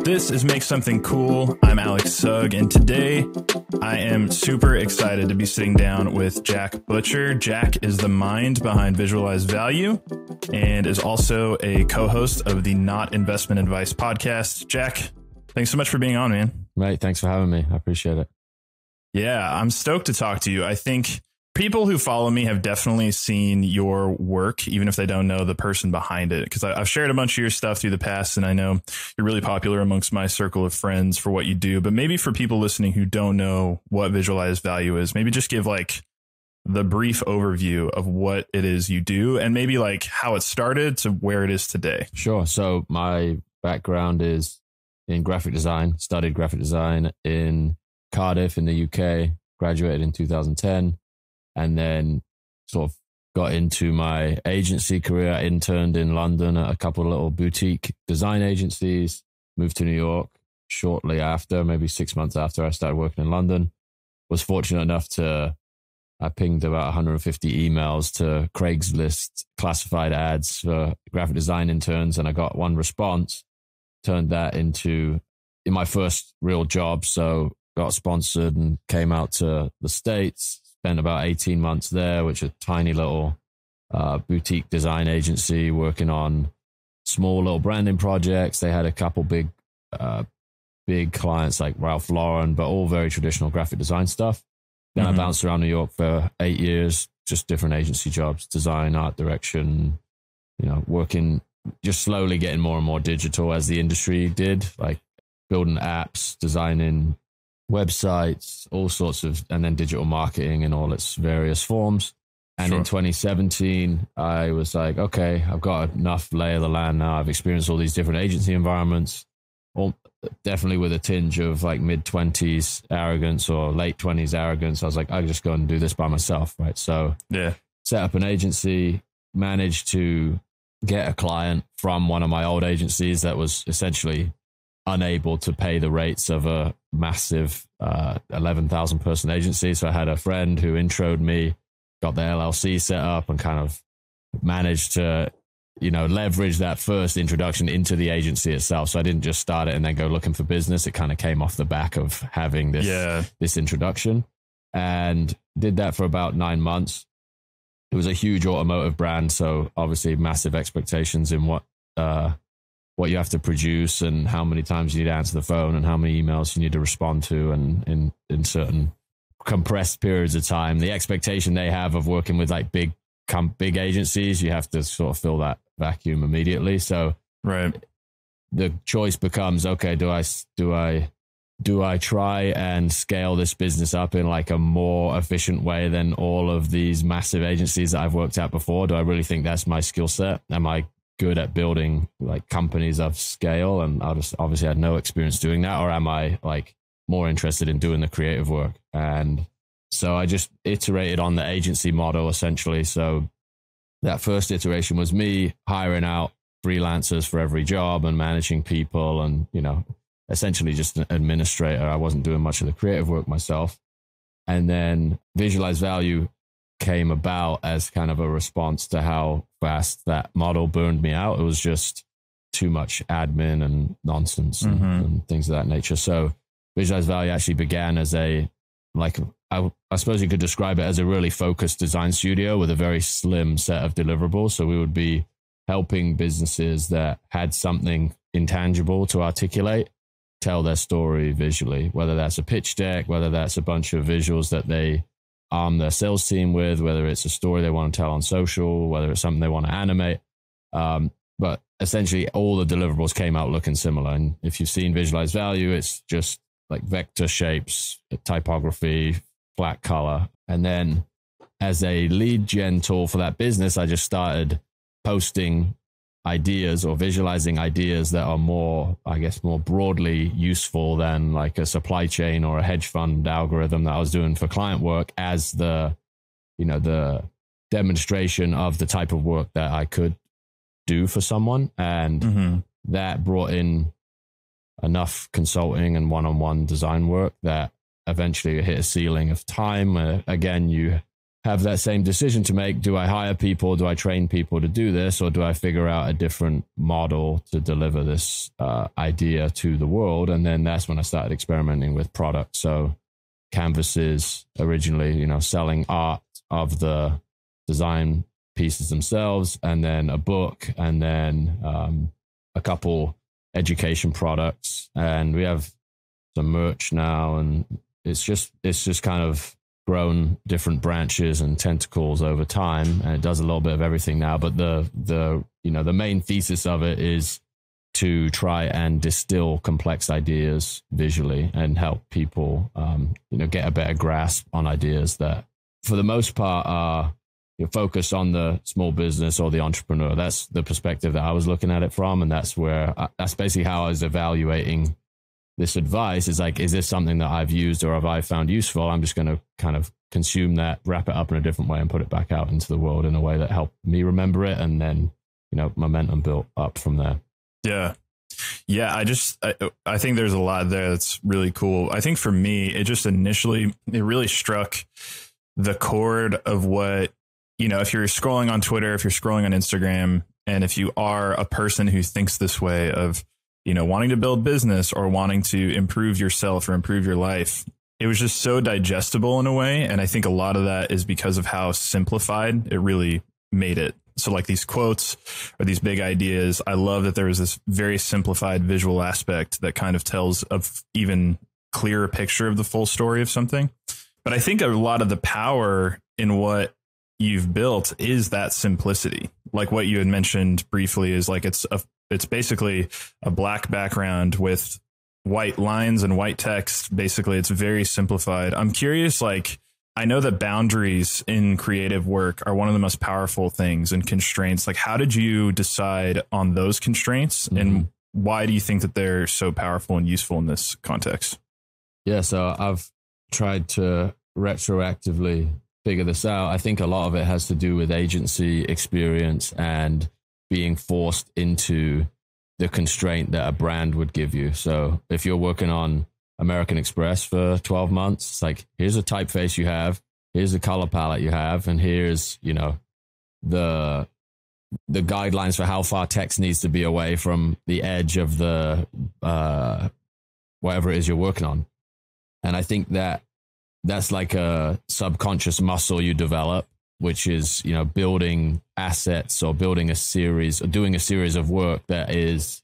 This is Make Something Cool. I'm Alex Sugg, and today I am super excited to be sitting down with Jack Butcher. Jack is the mind behind Visualize Value and is also a co-host of the Not Investment Advice podcast. Jack, thanks so much for being on, man. Mate, thanks for having me. I appreciate it. Yeah, I'm stoked to talk to you. I think people who follow me have definitely seen your work, even if they don't know the person behind it, because I've shared a bunch of your stuff through the past, and I know you're really popular amongst my circle of friends for what you do. But maybe for people listening who don't know what Visualize Value is, maybe just give like the brief overview of what it is you do and maybe like how it started to where it is today. Sure. So my background is in graphic design, studied graphic design in Cardiff in the UK, graduated in 2010. And then sort of got into my agency career. I interned in London at a couple of little boutique design agencies, moved to New York shortly after, maybe 6 months after I started working in London. Was fortunate enough I pinged about 150 emails to Craigslist classified ads for graphic design interns, and I got one response, turned that into my first real job. So got sponsored and came out to the States. Spent about 18 months there, which is a tiny little boutique design agency working on small little branding projects. They had a couple big clients like Ralph Lauren, but all very traditional graphic design stuff. Then I bounced around New York for 8 years, just different agency jobs, design, art direction, working, just slowly getting more and more digital as the industry did, like building apps, designing websites, all sorts of, and then digital marketing in all its various forms. And in 2017, I was like, okay, I've got enough lay of the land now. I've experienced all these different agency environments, definitely with a tinge of like mid-20s arrogance or late 20s arrogance. I was like, I'll just go and do this by myself, right? So set up an agency, managed to get a client from one of my old agencies that was essentially unable to pay the rates of a massive 11,000 person agency. So I had a friend who introed me, got the LLC set up, and kind of managed to, leverage that first introduction into the agency itself. So I didn't just start it and then go looking for business. It kind of came off the back of having this introduction, and did that for about 9 months. It was a huge automotive brand. So obviously massive expectations in what you have to produce and how many times you need to answer the phone and how many emails you need to respond to, and in certain compressed periods of time. The expectation they have of working with like big agencies, you have to sort of fill that vacuum immediately. So the choice becomes, okay, do I try and scale this business up in like a more efficient way than all of these massive agencies that I've worked at before? Do I really think that's my skill set? Am I good at building like companies of scale, and I just obviously had no experience doing that? Or am I like more interested in doing the creative work? And so I just iterated on the agency model essentially. So that first iteration was me hiring out freelancers for every job and managing people, and essentially just an administrator. I wasn't doing much of the creative work myself. And then Visualize Value came about as kind of a response to how fast that model burned me out. It was just too much admin and nonsense and things of that nature. So Visualize Value actually began as I suppose you could describe it as a really focused design studio with a very slim set of deliverables. So we would be helping businesses that had something intangible to articulate, tell their story visually, whether that's a pitch deck, whether that's a bunch of visuals that they arm their sales team with, whether it's a story they want to tell on social, whether it's something they want to animate. But essentially all the deliverables came out looking similar. And if you've seen Visualize Value, it's just like vector shapes, typography, flat color. And then as a lead gen tool for that business, I just started posting ideas or visualizing ideas that are more broadly useful than like a supply chain or a hedge fund algorithm that I was doing for client work, as the demonstration of the type of work that I could do for someone. And that brought in enough consulting and one-on-one design work that eventually hit a ceiling of time. Again, you have that same decision to make. Do I hire people? Do I train people to do this? Or do I figure out a different model to deliver this idea to the world? And then that's when I started experimenting with product. So canvases originally, selling art of the design pieces themselves, and then a book, and then a couple education products. And we have some merch now, and it's just kind of grown different branches and tentacles over time, and it does a little bit of everything now. But the main thesis of it is to try and distill complex ideas visually and help people get a better grasp on ideas that for the most part are focused on the small business or the entrepreneur. That's the perspective that I was looking at it from, and that's basically how I was evaluating this advice. Is like, is this something that I've used or have I found useful? I'm just going to kind of consume that, wrap it up in a different way, and put it back out into the world in a way that helped me remember it, and then momentum built up from there. Yeah. I think there's a lot there that's really cool. I think for me, it just initially, it really struck the chord of what, if you're scrolling on Twitter, if you're scrolling on Instagram, and if you are a person who thinks this way of, wanting to build business or wanting to improve yourself or improve your life, it was just so digestible in a way. And I think a lot of that is because of how simplified it really made it. So like these quotes or these big ideas, I love that there was this very simplified visual aspect that kind of tells a even clearer picture of the full story of something. But I think a lot of the power in what you've built is that simplicity. Like what you had mentioned briefly is like, it's basically a black background with white lines and white text. Basically, it's very simplified. I'm curious, like, I know that boundaries in creative work are one of the most powerful things, and constraints. Like, how did you decide on those constraints, and why do you think that they're so powerful and useful in this context? Yeah, so I've tried to retroactively figure this out. I think a lot of it has to do with agency experience and being forced into the constraint that a brand would give you. So if you're working on American Express for 12 months, it's like, here's a typeface you have, here's the color palette you have, and here's, the guidelines for how far text needs to be away from the edge of the whatever it is you're working on. And I think that's like a subconscious muscle you develop, which is, building assets or building a series or doing a series of work that is,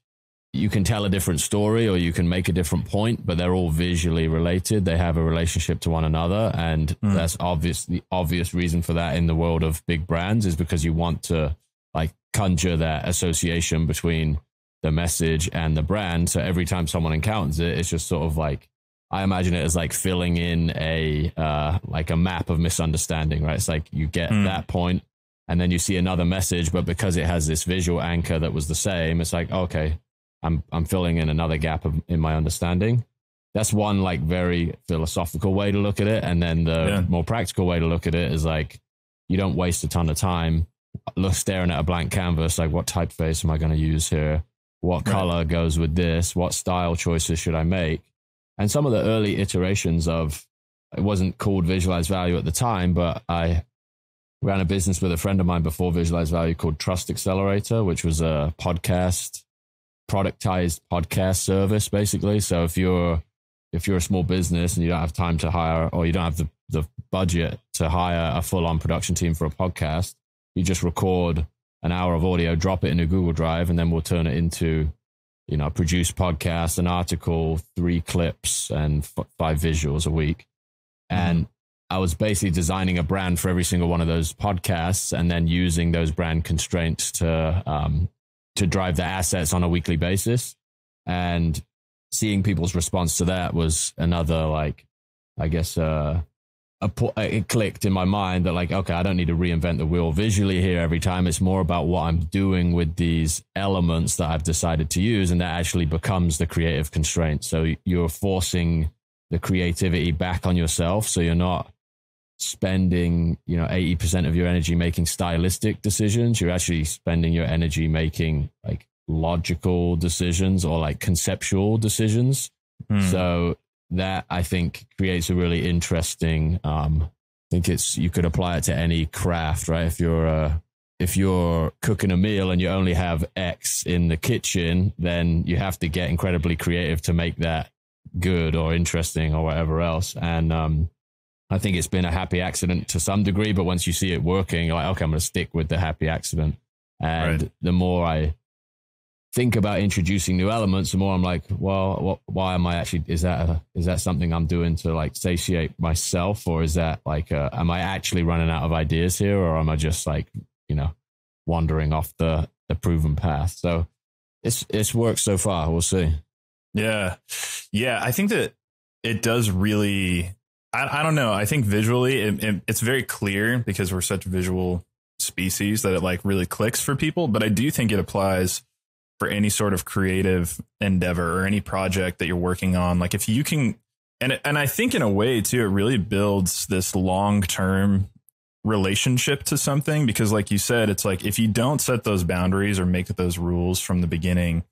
you can tell a different story or you can make a different point, but they're all visually related. They have a relationship to one another. And that's the obvious reason for that in the world of big brands is because you want to like conjure that association between the message and the brand. So every time someone encounters it, it's just sort of like, I imagine it as like filling in a map of misunderstanding, right? It's like you get that point and then you see another message, but because it has this visual anchor that was the same, it's like, okay, I'm filling in another gap in my understanding. That's one like very philosophical way to look at it. And then the more practical way to look at it is like, you don't waste a ton of time staring at a blank canvas. Like, what typeface am I going to use here? What color goes with this? What style choices should I make? And some of the early iterations of, it wasn't called Visualize Value at the time, but I ran a business with a friend of mine before Visualize Value called Trust Accelerator, which was a productized podcast service, basically. So if you're a small business and you don't have time to hire, or you don't have the budget to hire a full-on production team for a podcast, you just record an hour of audio, drop it in a Google Drive, and then we'll turn it into, produce podcast, an article, 3 clips, and 5 visuals a week. And I was basically designing a brand for every single one of those podcasts, and then using those brand constraints to drive the assets on a weekly basis. And seeing people's response to that was another, like, I guess, it clicked in my mind that, like, okay, I don't need to reinvent the wheel visually here every time. It's more about what I'm doing with these elements that I've decided to use, and that actually becomes the creative constraint. So you're forcing the creativity back on yourself. So you're not spending 80% of your energy making stylistic decisions. You're actually spending your energy making like logical decisions or like conceptual decisions. So that, I think, creates a really interesting think you could apply it to any craft, right? If you're cooking a meal and you only have X in the kitchen, then you have to get incredibly creative to make that good or interesting or whatever else. And I think it's been a happy accident to some degree, but once you see it working, you're like, okay, I'm going to stick with the happy accident. And the more I think about introducing new elements, the more I'm like, well, why am I actually, is that something I'm doing to like satiate myself? Or is that like, am I actually running out of ideas here? Or am I just like, wandering off the proven path? So it's worked so far. We'll see. Yeah. I think that it does really, I don't know. I think visually it's very clear because we're such visual species that it like really clicks for people. But I do think it applies for any sort of creative endeavor or any project that you're working on. Like if you can, and I think in a way too, it really builds this long-term relationship to something, because like you said, it's like, if you don't set those boundaries or make those rules from the beginning,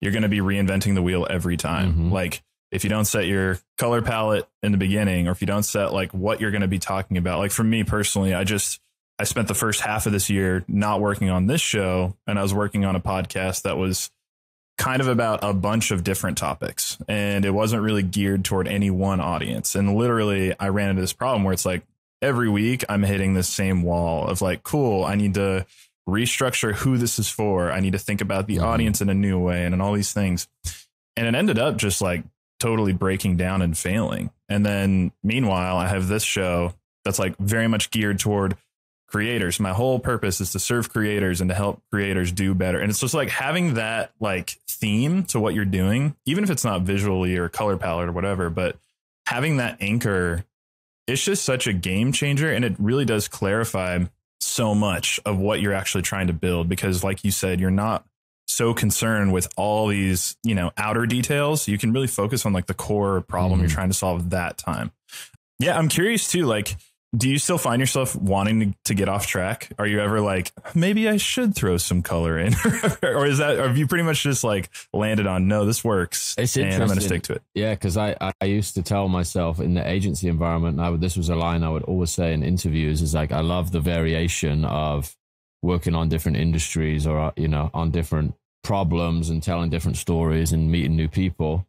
you're going to be reinventing the wheel every time. Mm-hmm. Like if you don't set your color palette in the beginning, or if you don't set like what you're going to be talking about, like for me personally, I spent the first half of this year not working on this show, and I was working on a podcast that was kind of about a bunch of different topics, and it wasn't really geared toward any one audience. And literally I ran into this problem where it's like every week I'm hitting this same wall of like, cool, I need to restructure who this is for. I need to think about the audience in a new way and all these things. And it ended up just like totally breaking down and failing. And then meanwhile, I have this show that's like very much geared toward creators. My whole purpose is to serve creators and to help creators do better. And it's just like having that like theme to what you're doing, even if it's not visually or color palette or whatever, but having that anchor, it's just such a game changer. And it really does clarify so much of what you're actually trying to build, because like you said, you're not so concerned with all these, outer details. You can really focus on like the core problem you're trying to solve that time. Yeah. I'm curious too, like, do you still find yourself wanting to get off track? Are you ever like, maybe I should throw some color in? Or have you pretty much just like landed on, no, this works and I'm going to stick to it? Yeah, because I used to tell myself in the agency environment, this was a line I would always say in interviews, is like, I love the variation of working on different industries or, on different problems and telling different stories and meeting new people.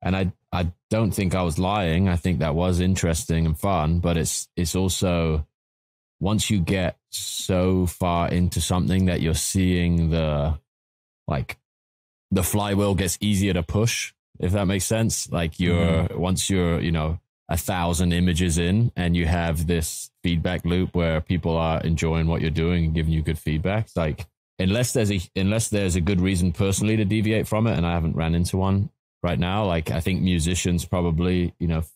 And I don't think I was lying. I think that was interesting and fun, but it's also, once you get so far into something that you're seeing the flywheel gets easier to push, if that makes sense. Like once you're, 1,000 images in and you have this feedback loop where people are enjoying what you're doing and giving you good feedback, it's like, unless there's a good reason personally to deviate from it, and I haven't ran into one right now. Like I think musicians probably, if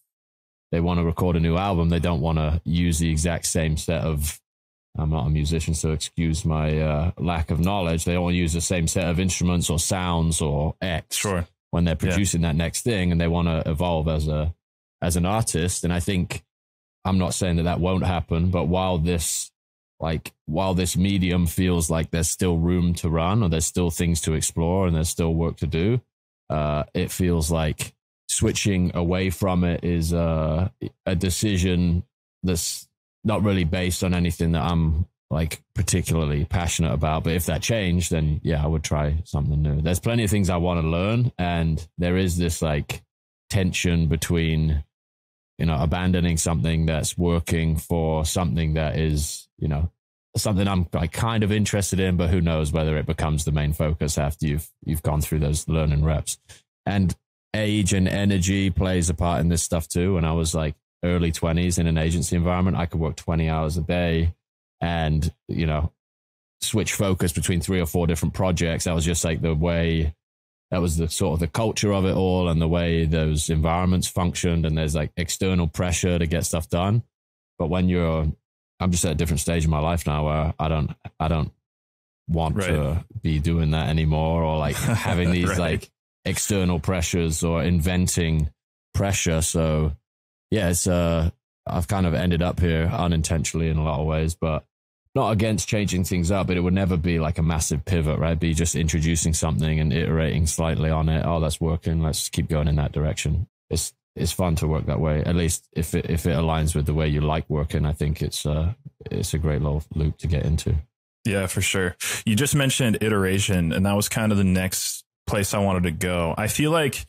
they want to record a new album, they don't want to use the exact same set of, I'm not a musician, so excuse my lack of knowledge. They don't want to use the same set of instruments or sounds or X when they're producing that next thing, and they want to evolve as an artist. And I think, I'm not saying that won't happen, but while this medium feels like there's still room to run, or there's still things to explore and there's still work to do, it feels like switching away from it is a decision that's not really based on anything that I'm like particularly passionate about. But if that changed, then yeah, I would try something new. There's plenty of things I want to learn, and there is this like tension between, abandoning something that's working for something that is, something I'm like kind of interested in, but who knows whether it becomes the main focus after you've gone through those learning reps. And age and energy plays a part in this stuff too. When I was like early 20s in an agency environment, I could work 20 hours a day and, switch focus between 3 or 4 different projects. That was just like the way, that was the sort of the culture of it all and the way those environments functioned. And there's like external pressure to get stuff done. But when I'm just at a different stage in my life now where I don't want to be doing that anymore, or like having these like external pressures or inventing pressure. So yeah, I've kind of ended up here unintentionally in a lot of ways, but not against changing things up, but it would never be like a massive pivot, right? Be just introducing something and iterating slightly on it. Oh, that's working. Let's keep going in that direction. It's it's fun to work that way. At least if it aligns with the way you like working, I think it's a great little loop to get into. Yeah, for sure. You just mentioned iteration, and that was kind of the next place I wanted to go. I feel like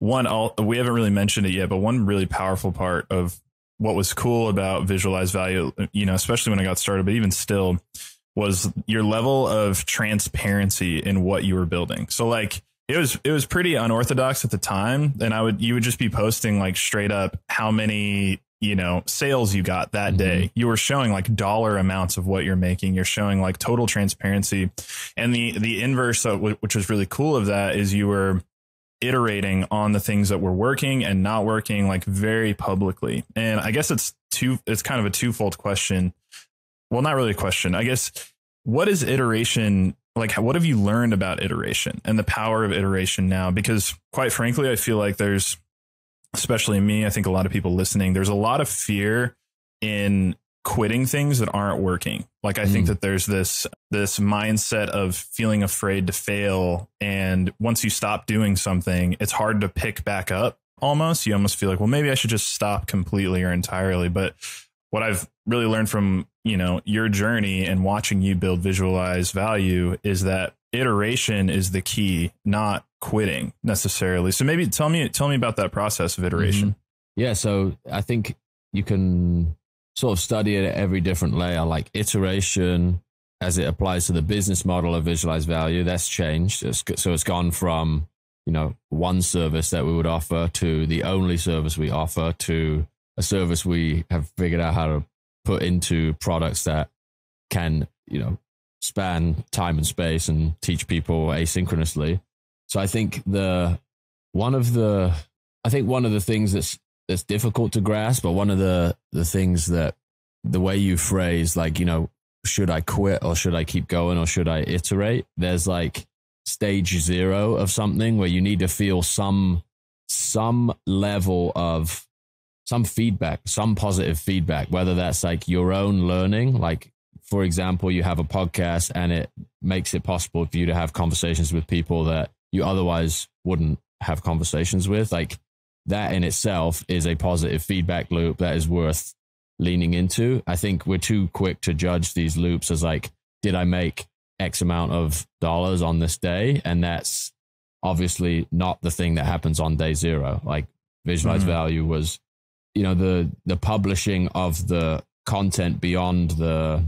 we haven't really mentioned it yet, but one really powerful part of what was cool about Visualize Value, especially when I got started, but even still, was your level of transparency in what you were building. So like it was pretty unorthodox at the time, and you would just be posting like straight up how many sales you got that day. You were showing like dollar amounts of what you're making. You're showing like total transparency. And the inverse of which was really cool of that is you were iterating on the things that were working and not working, like very publicly. And I guess it's kind of a twofold question. Well, not really a question. I guess, what is iteration? Like, what have you learned about iteration and the power of iteration now? Because quite frankly, I feel like there's, especially me, I think a lot of people listening, there's a lot of fear in quitting things that aren't working. Like, I think that there's this mindset of feeling afraid to fail. And once you stop doing something, it's hard to pick back up almost. You almost feel like, well, maybe I should just stop completely or entirely. But what I've really learned from, your journey and watching you build Visualize Value is that iteration is the key, not quitting necessarily. So maybe tell me about that process of iteration. Yeah. So I think you can sort of study it at every different layer, like iteration as it applies to the business model of Visualize Value. That's changed. So it's gone from, one service that we would offer to the only service we offer to a service we have figured out how to put into products that can, span time and space and teach people asynchronously. So I think one of the things that's difficult to grasp, but one of the things that the way you phrase, like, should I quit or should I keep going or should I iterate? There's like stage 0 of something where you need to feel some level of some feedback, some positive feedback, whether that's like your own learning. Like, for example, you have a podcast and it makes it possible for you to have conversations with people that you otherwise wouldn't have conversations with. Like, that in itself is a positive feedback loop that is worth leaning into. I think we're too quick to judge these loops as like, did I make X amount of dollars on this day? And that's obviously not the thing that happens on day 0. Like, Visualize Value was, the publishing of the content beyond the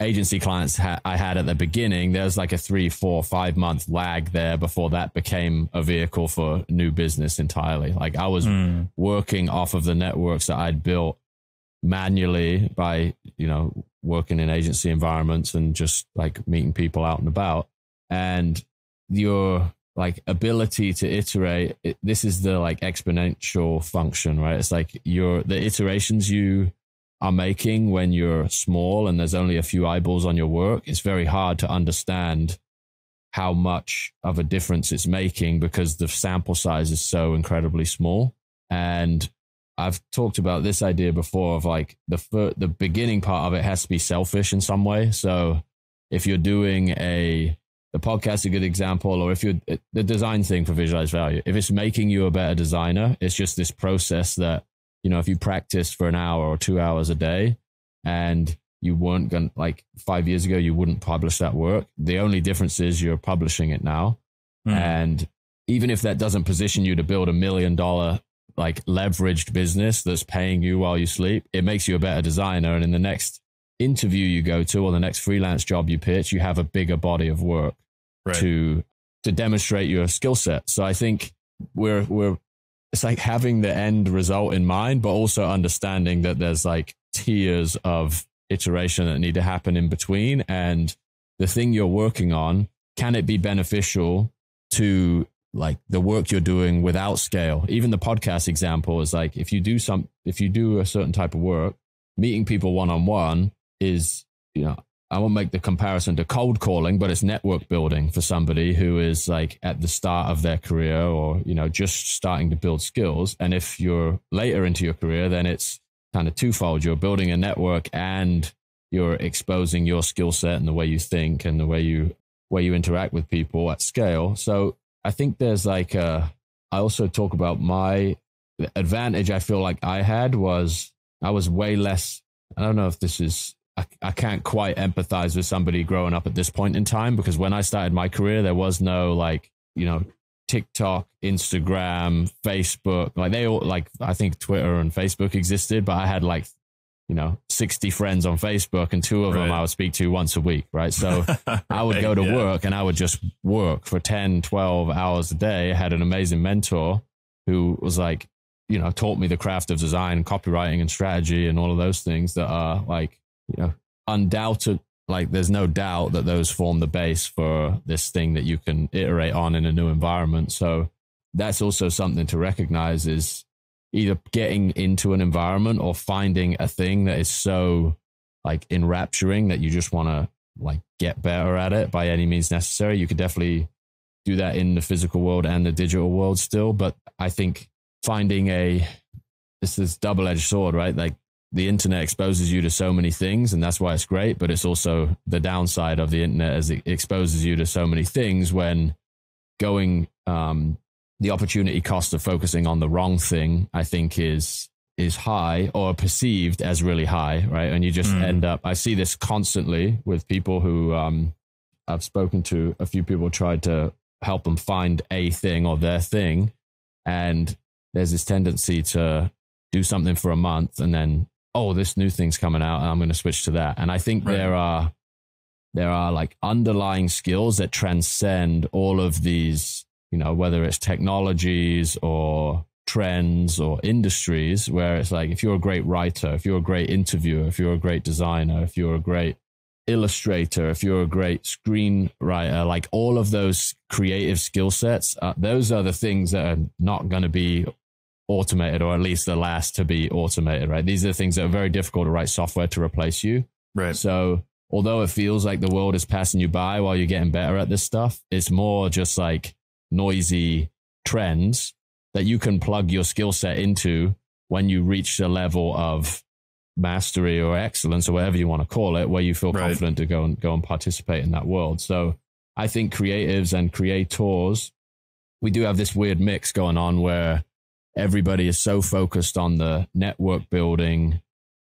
agency clients I had at the beginning. There's like a 3, 4, 5 month lag there before that became a vehicle for new business entirely. Like, I was working off of the networks that I'd built manually by, working in agency environments and just like meeting people out and about. And your like ability to iterate, this is the like exponential function, right? It's like the iterations you are making when you're small and there's only a few eyeballs on your work, it's very hard to understand how much of a difference it's making because the sample size is so incredibly small. And I've talked about this idea before of like the beginning part of it has to be selfish in some way. So if you're doing the podcast is a good example, or if you're the design thing for Visualize Value, if it's making you a better designer, it's just this process that, if you practice for an hour or 2 hours a day and you weren't going to, like 5 years ago, you wouldn't publish that work. The only difference is you're publishing it now. And even if that doesn't position you to build $1 million, like leveraged business that's paying you while you sleep, it makes you a better designer. And in the next interview you go to or the next freelance job you pitch, you have a bigger body of work to demonstrate your skill set. So I think it's like having the end result in mind, but also understanding that there's like tiers of iteration that need to happen in between. And the thing you're working on, can it be beneficial to like the work you're doing without scale? Even the podcast example is like, if you do a certain type of work, meeting people one-on-one is, I won't make the comparison to cold calling, but it's network building for somebody who is like at the start of their career or, just starting to build skills. And if you're later into your career, then it's kind of twofold. You're building a network and you're exposing your skill set and the way you think and the way you interact with people at scale. So I think there's like I also talk about my advantage. I feel like I had was I was way less. I don't know if this is, I can't quite empathize with somebody growing up at this point in time, because when I started my career, there was no like, TikTok, Instagram, Facebook, like they all, like, I think Twitter and Facebook existed, but I had like, 60 friends on Facebook, and 2 of them I would speak to once a week. Right. So I would go to work and I would just work for 10, 12 hours a day. I had an amazing mentor who was like, taught me the craft of design, copywriting and strategy and all of those things that are like, undoubted. Like there's no doubt that those form the base for this thing that you can iterate on in a new environment. So that's also something to recognize, is either getting into an environment or finding a thing that is so like enrapturing that you just want to like get better at it by any means necessary. You could definitely do that in the physical world and the digital world still. But I think finding it's this double-edged sword, right? Like the internet exposes you to so many things, and that's why it's great. But it's also the downside of the internet, as it exposes you to so many things when going, the opportunity cost of focusing on the wrong thing, I think is high, or perceived as really high, right? And you just end up, I see this constantly with people who, I've spoken to a few people, tried to help them find a thing or their thing. And there's this tendency to do something for a month and then, oh, this new thing's coming out and I'm going to switch to that. And I think there are like underlying skills that transcend all of these, whether it's technologies or trends or industries, where it's like, if you're a great writer, if you're a great interviewer, if you're a great designer, if you're a great illustrator, if you're a great screenwriter, like all of those creative skill sets, those are the things that are not going to be automated, or at least the last to be automated, right? These are the things that are very difficult to write software to replace you. Right. So although it feels like the world is passing you by while you're getting better at this stuff, it's more just like noisy trends that you can plug your skill set into when you reach a level of mastery or excellence, or whatever you want to call it, where you feel confident to go and participate in that world. So I think creatives and creators, we do have this weird mix going on where everybody is so focused on the network building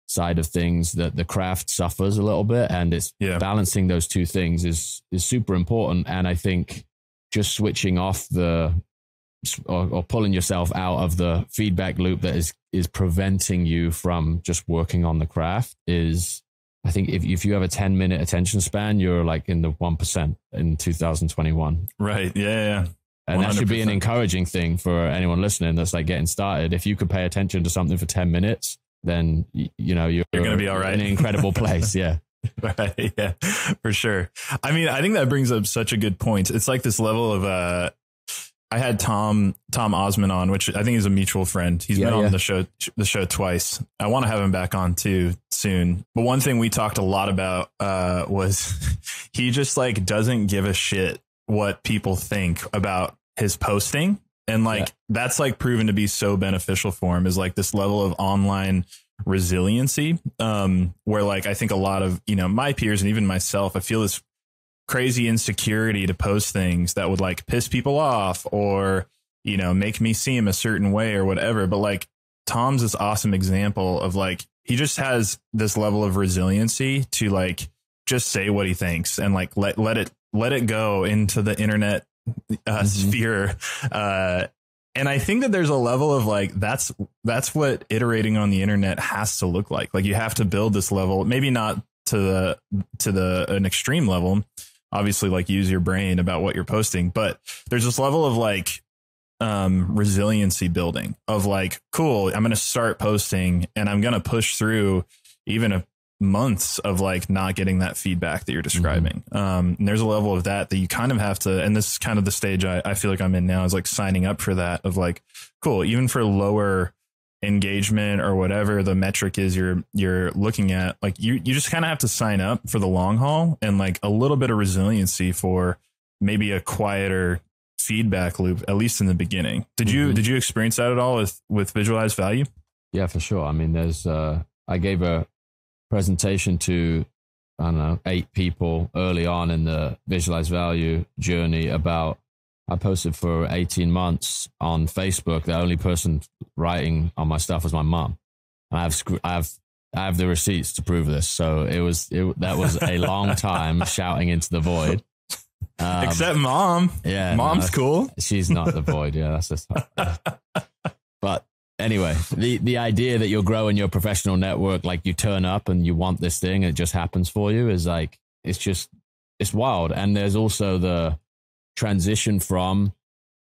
side of things that the craft suffers a little bit, and it's balancing those two things is super important. And I think just switching off or pulling yourself out of the feedback loop that is preventing you from just working on the craft is, I think if you have a 10-minute attention span, you're like in the 1% in 2021. Right. Yeah. And 100%. That should be an encouraging thing for anyone listening that's like getting started. If you could pay attention to something for 10 minutes, then you're going to be all right. In an incredible place. Yeah. Right. Yeah, for sure. I mean, I think that brings up such a good point. It's like this level of, I had Tom Osman on, which I think is a mutual friend. He's been on the show twice. I want to have him back on too soon. But one thing we talked a lot about, was he just like doesn't give a shit what people think about his posting. And like, that's like proven to be so beneficial for him, is like this level of online resiliency, where like, I think a lot of, my peers and even myself, I feel this crazy insecurity to post things that would like piss people off or, make me seem a certain way or whatever. But like Tom's this awesome example of like, he just has this level of resiliency to like, just say what he thinks and like, let it go into the internet sphere. And I think that there's a level of like, that's what iterating on the internet has to look like. Like you have to build this level, maybe not to an extreme level, obviously, like use your brain about what you're posting, but there's this level of like, resiliency building of like, cool, I'm going to start posting and I'm going to push through even months of like not getting that feedback that you're describing. And there's a level of that you kind of have to, and this is kind of the stage I feel like I'm in now, is like signing up for that of like, cool, even for lower engagement or whatever the metric is you're looking at, like you just kind of have to sign up for the long haul and like a little bit of resiliency for maybe a quieter feedback loop, at least in the beginning. Did you experience that at all with Visualize Value? Yeah, for sure. I mean, there's I gave a presentation to, I don't know, 8 people early on in the Visualize Value journey about I posted for 18 months on Facebook. The only person writing on my stuff was my mom. I have the receipts to prove this. So that was a long time shouting into the void. Except mom. Yeah. Mom's cool. She's not the void. Yeah, that's just. But anyway, the idea that you're growing your professional network, like you turn up and you want this thing, it just happens for you, is like, it's wild. And there's also the transition from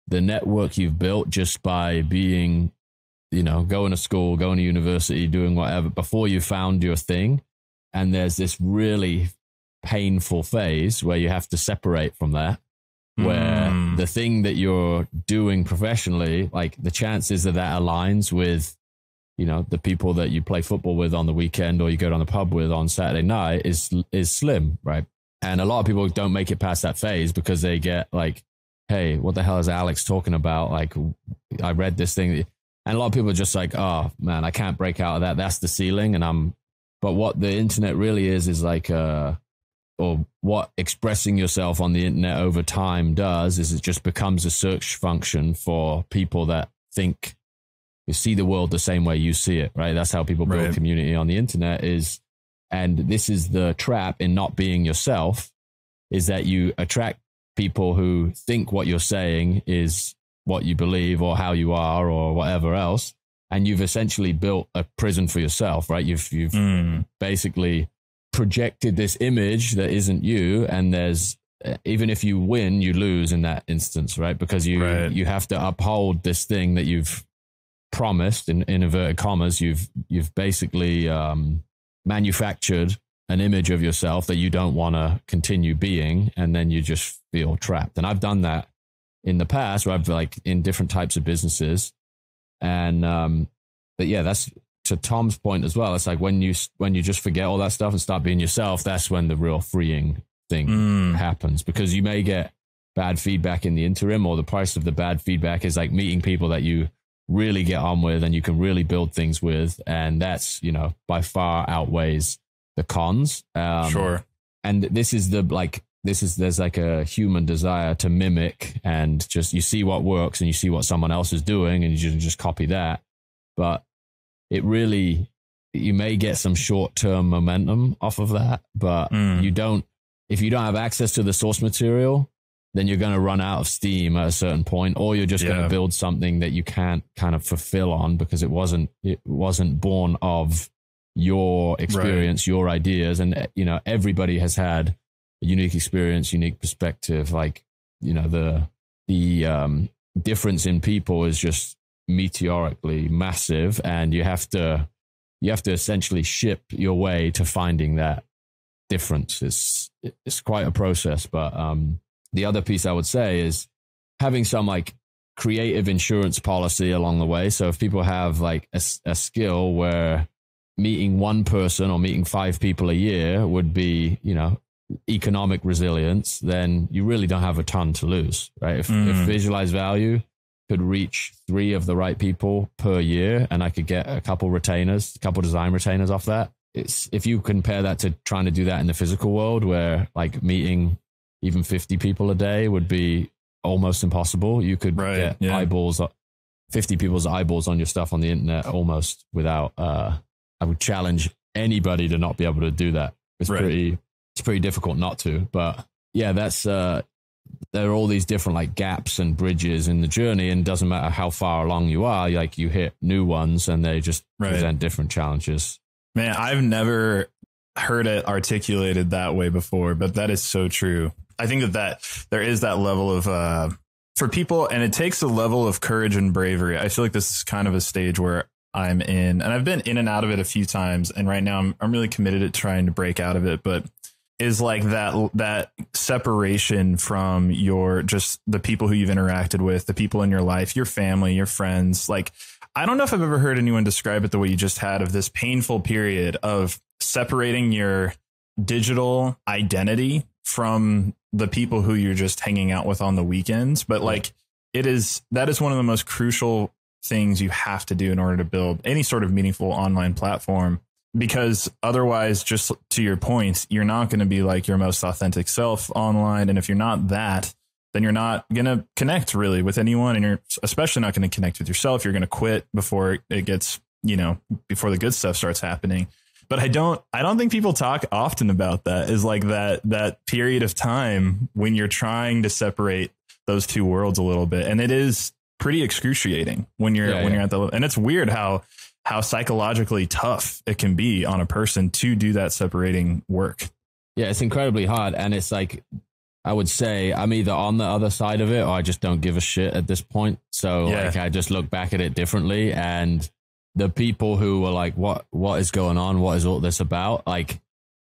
the network you've built just by being, going to school, going to university, doing whatever before you found your thing. And there's this really painful phase where you have to separate from that, where the thing that you're doing professionally, like the chances that aligns with, the people that you play football with on the weekend or you go down the pub with on Saturday night is slim, right? And a lot of people don't make it past that phase because they get like, hey, what the hell is Alex talking about? Like, I read this thing. And a lot of people are just like, oh man, I can't break out of that. That's the ceiling. But what the internet really is like, or what expressing yourself on the internet over time does is it just becomes a search function for people that think you see the world the same way you see it, right? That's how people build community on the internet is. And this is the trap in not being yourself, is that you attract people who think what you're saying is what you believe or how you are or whatever else. And you've essentially built a prison for yourself, right? You've basically projected this image that isn't you. And there's, even if you win, you lose in that instance, right? Because you have to uphold this thing that you've promised in inverted commas. You've basically, manufactured an image of yourself that you don't want to continue being, and then you just feel trapped. And I've done that in the past where I've like in different types of businesses. And but yeah, that's to Tom's point as well. It's like when you just forget all that stuff and start being yourself, that's when the real freeing thing happens, because you may get bad feedback in the interim, or the price of the bad feedback is like meeting people that you really get on with and you can really build things with. And that's, by far outweighs the cons. Sure. And there's like a human desire to mimic and just, you see what works and you see what someone else is doing and you just copy that. But it really, you may get some short-term momentum off of that, but if you don't have access to the source material, then you're going to run out of steam at a certain point, or you're just going to build something that you can't kind of fulfill on because it wasn't born of your experience, your ideas. And, everybody has had a unique experience, unique perspective. Like, the difference in people is just meteorically massive, and you have to essentially ship your way to finding that difference. It's quite a process, but, the other piece I would say is having some like creative insurance policy along the way. So if people have like a skill where meeting one person or meeting 5 people a year would be, economic resilience, then you really don't have a ton to lose, right? If visualized value could reach 3 of the right people per year and I could get a couple design retainers off that. If you compare that to trying to do that in the physical world where like meeting even 50 people a day would be almost impossible. You could get 50 people's eyeballs on your stuff on the internet almost without, I would challenge anybody to not be able to do that. It's pretty difficult not to, but yeah, that's, there are all these different like gaps and bridges in the journey, and it doesn't matter how far along you are, like you hit new ones and they just present different challenges. Man, I've never heard it articulated that way before, but that is so true. I think that there is that level of, for people, and it takes a level of courage and bravery. I feel like this is kind of a stage where I'm in, and I've been in and out of it a few times. And right now I'm really committed to trying to break out of it, but is like that separation from just the people who you've interacted with, the people in your life, your family, your friends. Like, I don't know if I've ever heard anyone describe it the way you just had, of this painful period of separating your digital identity from the people who you're just hanging out with on the weekends. But like, that is one of the most crucial things you have to do in order to build any sort of meaningful online platform, because otherwise, just to your point, you're not going to be like your most authentic self online. And if you're not that, then you're not going to connect really with anyone. And you're especially not going to connect with yourself. You're going to quit before it gets, before the good stuff starts happening. But I don't think people talk often about that, is like that period of time when you're trying to separate those two worlds a little bit. And it is pretty excruciating when you're at the, and it's weird how psychologically tough it can be on a person to do that separating work. Yeah, it's incredibly hard. And it's like, I would say I'm either on the other side of it or I just don't give a shit at this point. So like I just look back at it differently. And the people who were like, what is going on? What is all this about? Like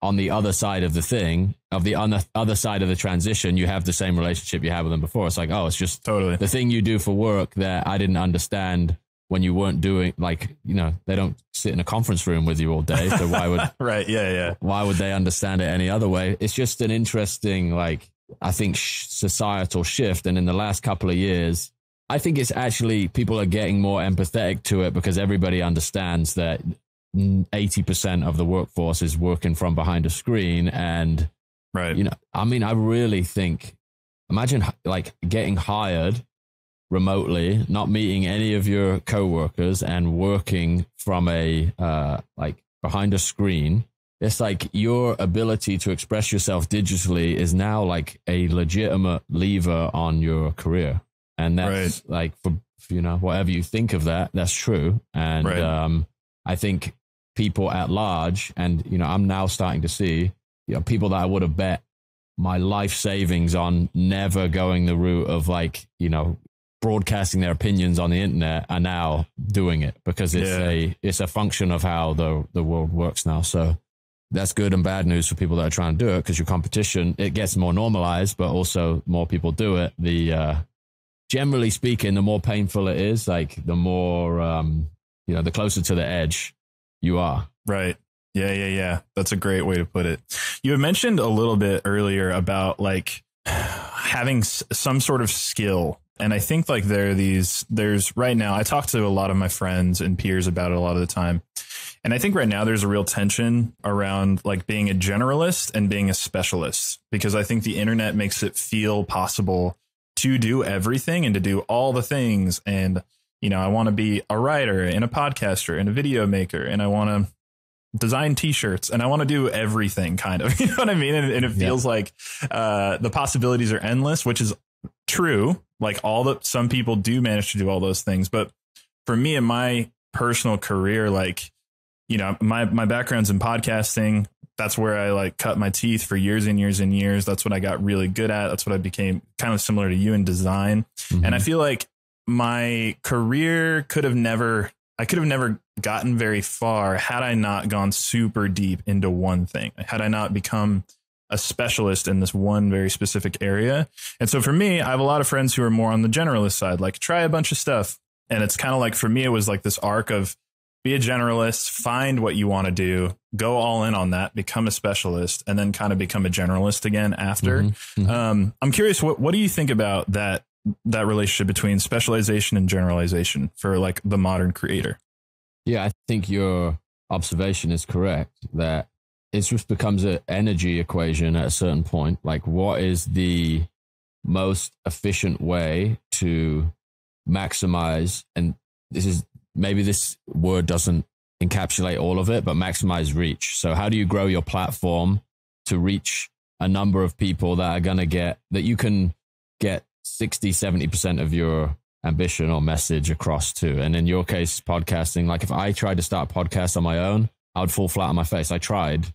on the other side of the thing, on the other side of the transition, you have the same relationship you had with them before. It's like, oh, it's just totally the thing you do for work that I didn't understand when you weren't doing, like, they don't sit in a conference room with you all day. So why would, right. Yeah. Why would they understand it any other way? It's just an interesting, like, I think societal shift. And in the last couple of years, I think it's actually people are getting more empathetic to it because everybody understands that 80% of the workforce is working from behind a screen. And, right. I really think, imagine like getting hired remotely, not meeting any of your coworkers and working from a, like behind a screen. It's like your ability to express yourself digitally is now like a legitimate lever on your career. And that's like, for whatever you think of that, that's true. And I think people at large, and, I'm now starting to see, people that I would have bet my life savings on never going the route of like, broadcasting their opinions on the internet are now doing it because it's a function of how the world works now. So that's good and bad news for people that are trying to do it because your competition, it gets more normalized, but also more people do it. Generally speaking, the more painful it is, like the more, the closer to the edge you are. Right. Yeah. That's a great way to put it. You had mentioned a little bit earlier about like having some sort of skill. And I think like there's right now, I talk to a lot of my friends and peers about it a lot of the time. And I think right now there's a real tension around like being a generalist and being a specialist, because I think the internet makes it feel possible to do everything and to do all the things. And, I want to be a writer and a podcaster and a video maker, and I want to design t-shirts, and I want to do everything kind of, you know what I mean? And it feels like the possibilities are endless, which is true. Like some people do manage to do all those things. But for me in my personal career, like, my background's in podcasting. That's where I like cut my teeth for years and years and years. That's what I got really good at. That's what I became kind of similar to you in design. Mm-hmm. And I feel like my career I could have never gotten very far had I not gone super deep into one thing, had I not become a specialist in this one very specific area. And so for me, I have a lot of friends who are more on the generalist side, like try a bunch of stuff. And it's kind of like, for me, it was like this arc of be a generalist, find what you want to do, go all in on that, become a specialist, and then kind of become a generalist again after. Mm-hmm. Mm-hmm. I'm curious, what do you think about that relationship between specialization and generalization for like the modern creator? Yeah, I think your observation is correct that it just becomes an energy equation at a certain point. Like, what is the most efficient way to maximize? And maybe this word doesn't encapsulate all of it, but maximize reach. So how do you grow your platform to reach a number of people that you can get 60, 70% of your ambition or message across to? And in your case, podcasting, like if I tried to start a podcast on my own, I would fall flat on my face. I tried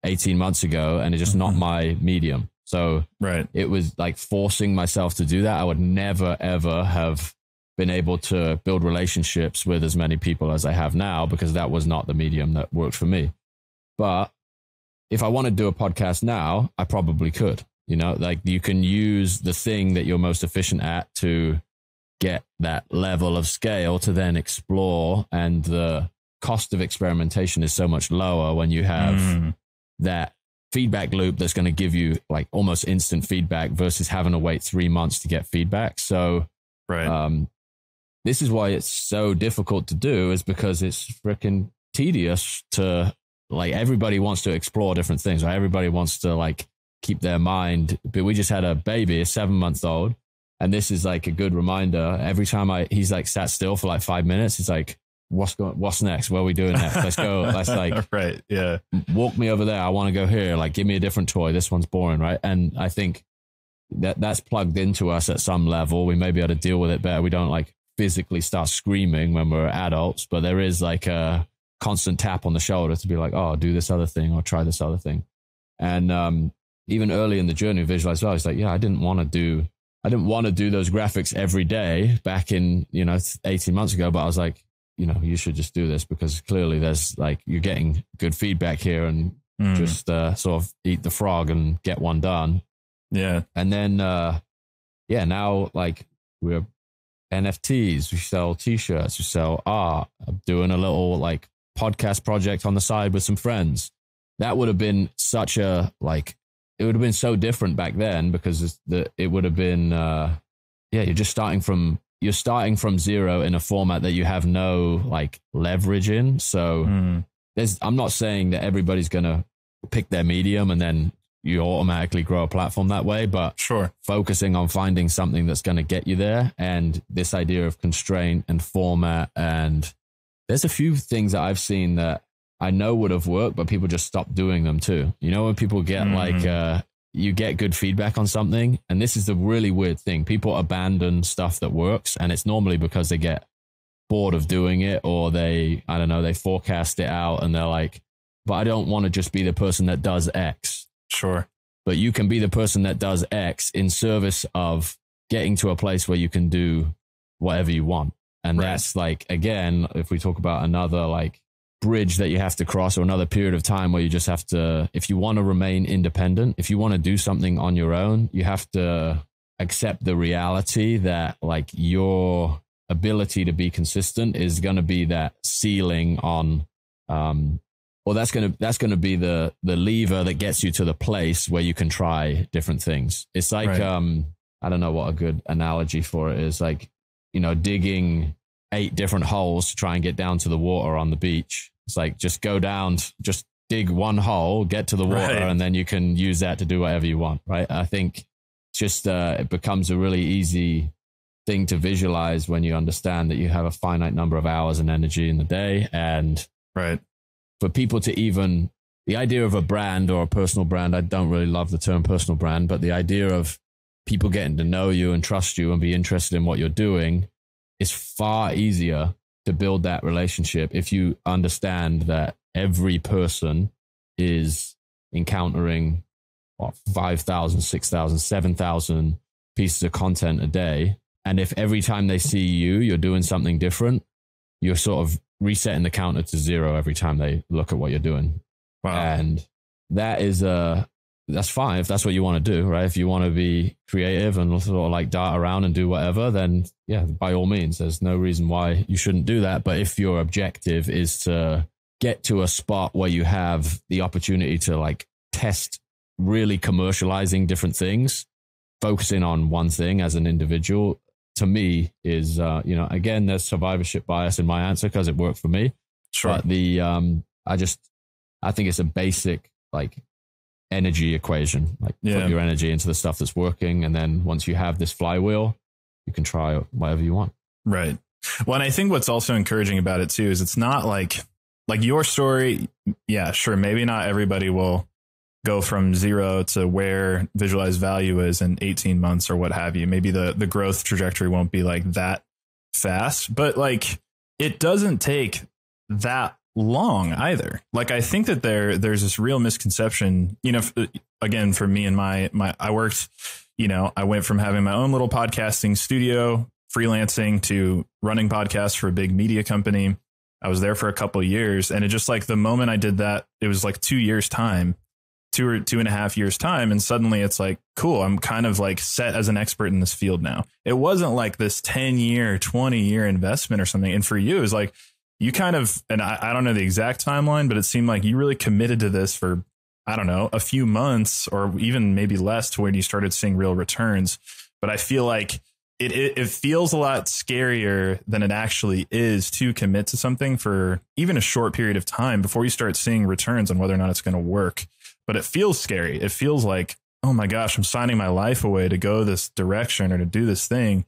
18 months ago and it's just not my medium. So it was like forcing myself to do that. I would never, ever have been able to build relationships with as many people as I have now because that was not the medium that worked for me. But if I want to do a podcast now, I probably could, like you can use the thing that you're most efficient at to get that level of scale to then explore. And the cost of experimentation is so much lower when you have that feedback loop that's going to give you like almost instant feedback versus having to wait 3 months to get feedback. So this is why it's so difficult to do, is because it's freaking tedious to like, everybody wants to explore different things, right? Everybody wants to like keep their mind. But we just had a baby, a 7-month-old. And this is like a good reminder. Every time he's like sat still for like 5 minutes, he's like, what's next? What are we doing next? Let's go. Let's like, right. Yeah. Walk me over there. I want to go here. Like, give me a different toy. This one's boring. Right. And I think that's plugged into us at some level. We may be able to deal with it better. We don't like physically start screaming when we're adults, but there is like a constant tap on the shoulder to be like, oh, do this other thing or try this other thing. And even early in the journey of Visualize Well, it's like, yeah, I didn't want to do those graphics every day back in, 18 months ago. But I was like, you should just do this because clearly there's like, you're getting good feedback here and just sort of eat the frog and get one done. Yeah. And then, now like we're NFTs, we sell t-shirts, we sell art. I'm doing a little like podcast project on the side with some friends. That would have been such a, like, it would have been so different back then because it would have been, you're starting from zero in a format that you have no like leverage in. So I'm not saying that everybody's going to pick their medium and then you automatically grow a platform that way, but sure, focusing on finding something that's going to get you there. And this idea of constraint and format. And there's a few things that I've seen that I know would have worked, but people just stop doing them too. When people get like, you get good feedback on something, and this is the really weird thing. People abandon stuff that works, and it's normally because they get bored of doing it, or they forecast it out and they're like, but I don't want to just be the person that does X. Sure. But you can be the person that does X in service of getting to a place where you can do whatever you want. And that's like, again, if we talk about another like bridge that you have to cross, or another period of time where you just have to, if you want to remain independent, if you want to do something on your own, you have to accept the reality that like your ability to be consistent is going to be that ceiling on, or that's going to be the lever that gets you to the place where you can try different things. It's like, I don't know what a good analogy for it is, like, digging 8 different holes to try and get down to the water on the beach. It's like, just go down, just dig one hole, get to the water, and then you can use that to do whatever you want. Right. I think just, it becomes a really easy thing to visualize when you understand that you have a finite number of hours and energy in the day. And for people to even, the idea of a brand or a personal brand, I don't really love the term personal brand, but the idea of people getting to know you and trust you and be interested in what you're doing is far easier to build that relationship if you understand that every person is encountering 5,000, 6,000, 7,000 pieces of content a day. And if every time they see you're doing something different, you're sort of resetting the counter to 0 every time they look at what you're doing. Wow. And that is that's fine if that's what you want to do, right? If you want to be creative and sort of like dart around and do whatever, then yeah, by all means, there's no reason why you shouldn't do that. But if your objective is to get to a spot where you have the opportunity to like test really commercializing different things, focusing on one thing as an individual, to me is, again, there's survivorship bias in my answer because it worked for me. Sure. But I think it's a basic like energy equation, like put your energy into the stuff that's working. And then once you have this flywheel, you can try whatever you want. Right. Well, and I think what's also encouraging about it too, is it's not like your story. Yeah, sure. Maybe not everybody will go from 0 to where Visualize Value is in 18 months or what have you. Maybe the growth trajectory won't be like that fast, but like it doesn't take that long either. Like, I think that there's this real misconception, again, for me and my, I worked, I went from having my own little podcasting studio, freelancing, to running podcasts for a big media company. I was there for a couple of years, and it just like the moment I did that, it was like 2 years time, 2.5 years time. And suddenly it's like, cool, I'm kind of like set as an expert in this field now. It wasn't like this 10-year, 20-year investment or something. And for you, it was like, you kind of, and I don't know the exact timeline, but it seemed like you really committed to this for, I don't know, a few months or even maybe less to when you started seeing real returns. But I feel like it feels a lot scarier than it actually is to commit to something for even a short period of time before you start seeing returns on whether or not it's going to work. But it feels scary. It feels like, oh my gosh, I'm signing my life away to go this direction or to do this thing.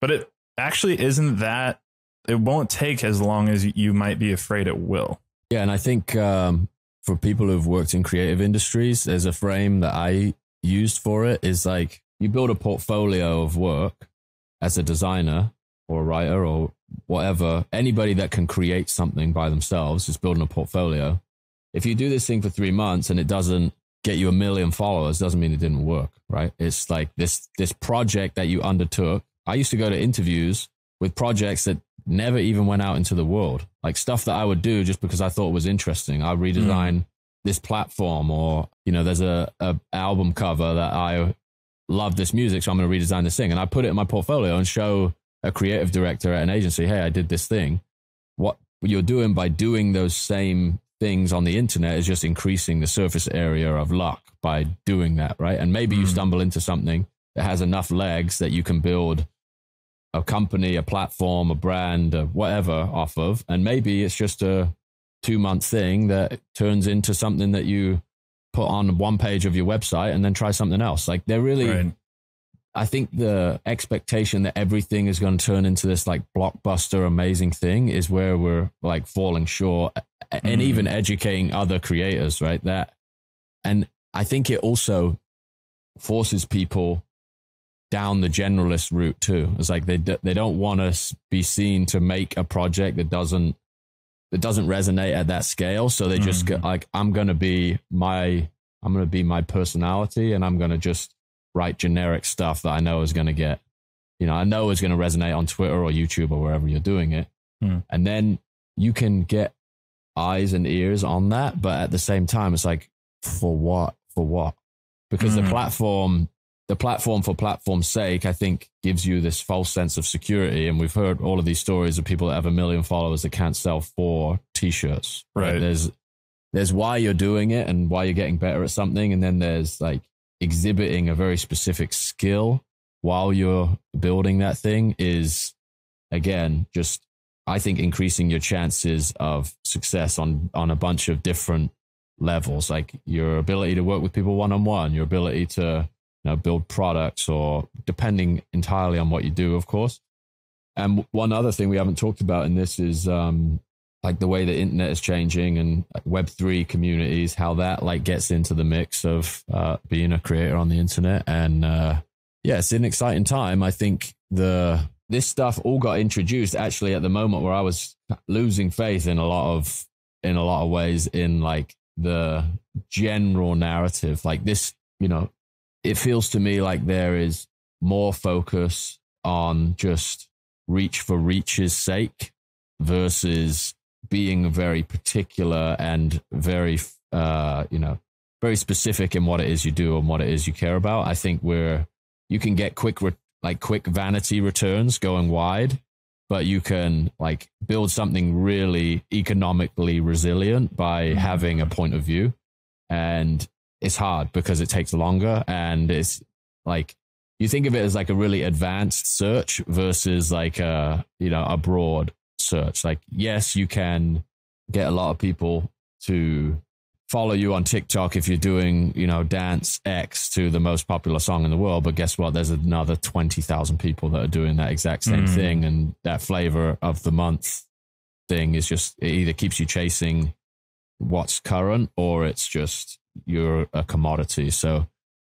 But it actually isn't that. It won't take as long as you might be afraid it will. Yeah. And I think for people who've worked in creative industries, there's a frame that I used for it is like you build a portfolio of work as a designer or a writer or whatever. Anybody that can create something by themselves is building a portfolio. If you do this thing for 3 months and it doesn't get you 1 million followers, doesn't mean it didn't work, right? It's like this project that you undertook. I used to go to interviews with projects that never even went out into the world, like stuff that I would do just because I thought was interesting. I redesign this platform, or, you know, there's a album cover that I love this music, so I'm going to redesign this thing. And I put it in my portfolio and show a creative director at an agency, hey, I did this thing. What you're doing by doing those same things on the internet is just increasing the surface area of luck by doing that, right? And maybe you stumble into something that has enough legs that you can build a company, a platform, a brand, whatever off of. And maybe it's just a 2-month thing that turns into something that you put on one page of your website and then try something else. Like they're really, right. I think the expectation that everything is going to turn into this like blockbuster, amazing thing is where we're like falling short, and even educating other creators, right? And I think it also forces people down the generalist route too. It's like they don't want to be seen to make a project that doesn't resonate at that scale. So they just get like, I'm going to be my personality, and I'm going to just write generic stuff that I know is going to get, you know, I know is going to resonate on Twitter or YouTube or wherever you're doing it. And then you can get eyes and ears on that. But at the same time, it's like, for what? Because the platform for platform's sake, I think, gives you this false sense of security. And we've heard all of these stories of people that have 1 million followers that can't sell 4 t-shirts. Right. There's why you're doing it and why you're getting better at something. And then there's like exhibiting a very specific skill while you're building that thing is, again, just, I think, increasing your chances of success on a bunch of different levels, like your ability to work with people one-on-one, your ability to build products, or depending entirely on what you do, of course. And one other thing we haven't talked about in this is like the way the internet is changing and Web3 communities, how that like gets into the mix of being a creator on the internet. And yeah, it's an exciting time. I think this stuff all got introduced actually at the moment where I was losing faith in a lot of ways in like the general narrative. Like this, it feels to me like there is more focus on just reach for reach's sake versus being very particular and very, very specific in what it is you do and what it is you care about. I think you can get quick vanity returns going wide, but you can like build something really economically resilient by having a point of view. And it's hard because it takes longer, and it's like, you think of it as like a really advanced search versus like a broad search. Like, yes, you can get a lot of people to follow you on TikTok if you're doing, dance X to the most popular song in the world. But guess what? There's another 20,000 people that are doing that exact same thing. And that flavor of the month thing is just, it either keeps you chasing what's current, or it's just, you're a commodity. So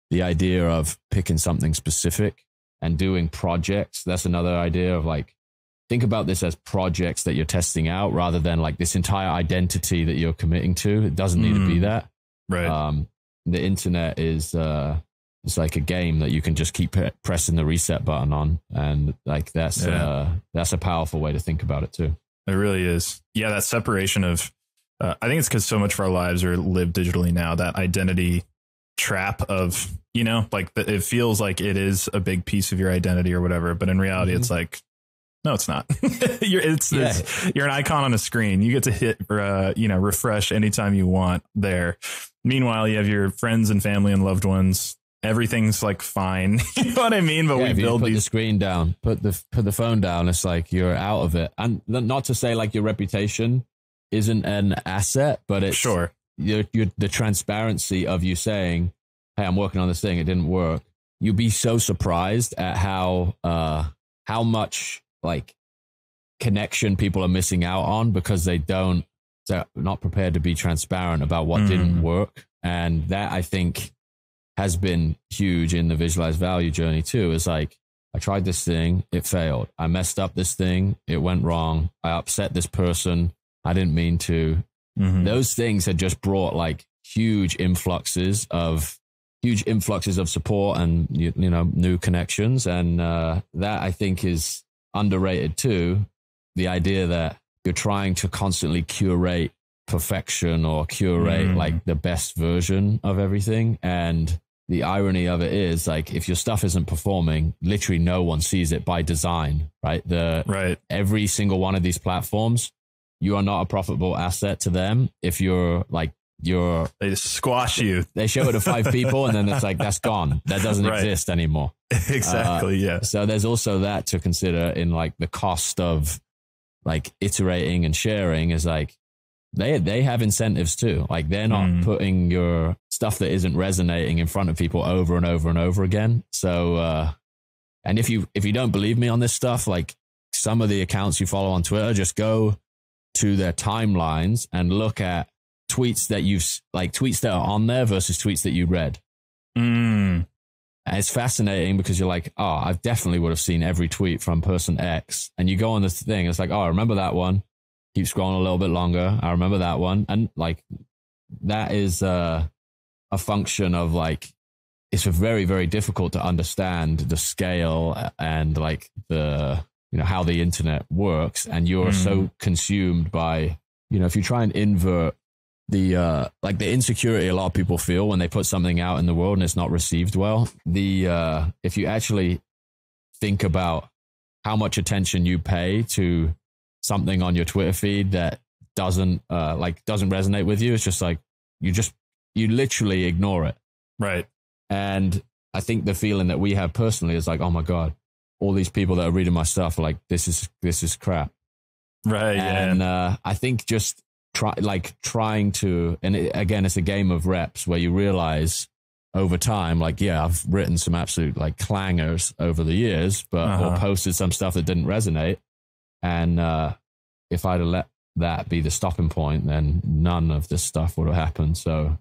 the idea of picking something specific and doing projects, that's another idea of like, think about this as projects that you're testing out rather than like this entire identity that you're committing to. It doesn't need to be that. Right. The internet is, it's like a game that you can just keep pressing the reset button on. And like, that's a powerful way to think about it too. It really is. Yeah. That separation of, I think it's because so much of our lives are lived digitally now, that identity trap of, it feels like it is a big piece of your identity or whatever. But in reality, it's like, no, it's not. You're an icon on a screen. You get to hit, refresh anytime you want there. Meanwhile, you have your friends and family and loved ones. Everything's like fine. You know what I mean? But we build the screen down, put the phone down. It's like you're out of it. And not to say like your reputation isn't an asset, but it's sure the transparency of you saying, hey, I'm working on this thing, it didn't work, you'd be so surprised at how much like connection people are missing out on because they're not prepared to be transparent about what didn't work. And that, I think, has been huge in the visualized value journey too. Is like, I tried this thing, it failed. I messed up this thing, it went wrong. I upset this person, I didn't mean to. Those things had just brought like huge influxes of support and, you know, new connections. And that, I think, is underrated too. The idea that you're trying to constantly curate perfection or curate like the best version of everything. And the irony of it is, like, if your stuff isn't performing, literally no one sees it by design, right? Every single one of these platforms, you are not a profitable asset to them if they just squash you. They show it to 5 people and then it's like, that's gone. That doesn't exist anymore. Exactly. Yeah. So there's also that to consider in like the cost of like iterating and sharing. Is like, they have incentives too. Like, they're not putting your stuff that isn't resonating in front of people over and over and over again. So, and if you don't believe me on this stuff, like some of the accounts you follow on Twitter, just go to their timelines and look at tweets that are on there versus tweets that you read. And it's fascinating because you're like, oh, I definitely would have seen every tweet from person X. And you go on this thing, it's like, oh, I remember that one. Keep scrolling a little bit longer. I remember that one. And like, that is a function of like, it's very, very difficult to understand the scale and like the, you know, how the internet works. And you're so consumed by, you know, if you try and invert the like the insecurity a lot of people feel when they put something out in the world and it's not received well. If you actually think about how much attention you pay to something on your Twitter feed that doesn't resonate with you, it's just like you literally ignore it. Right. And I think the feeling that we have personally is like, oh my God, all these people that are reading my stuff are like, this is crap. Right. And I think just trying to, and again, it's a game of reps where you realize over time, like, yeah, I've written some absolute like clangers over the years, but or posted some stuff that didn't resonate. And if I'd have let that be the stopping point, then none of this stuff would have happened. So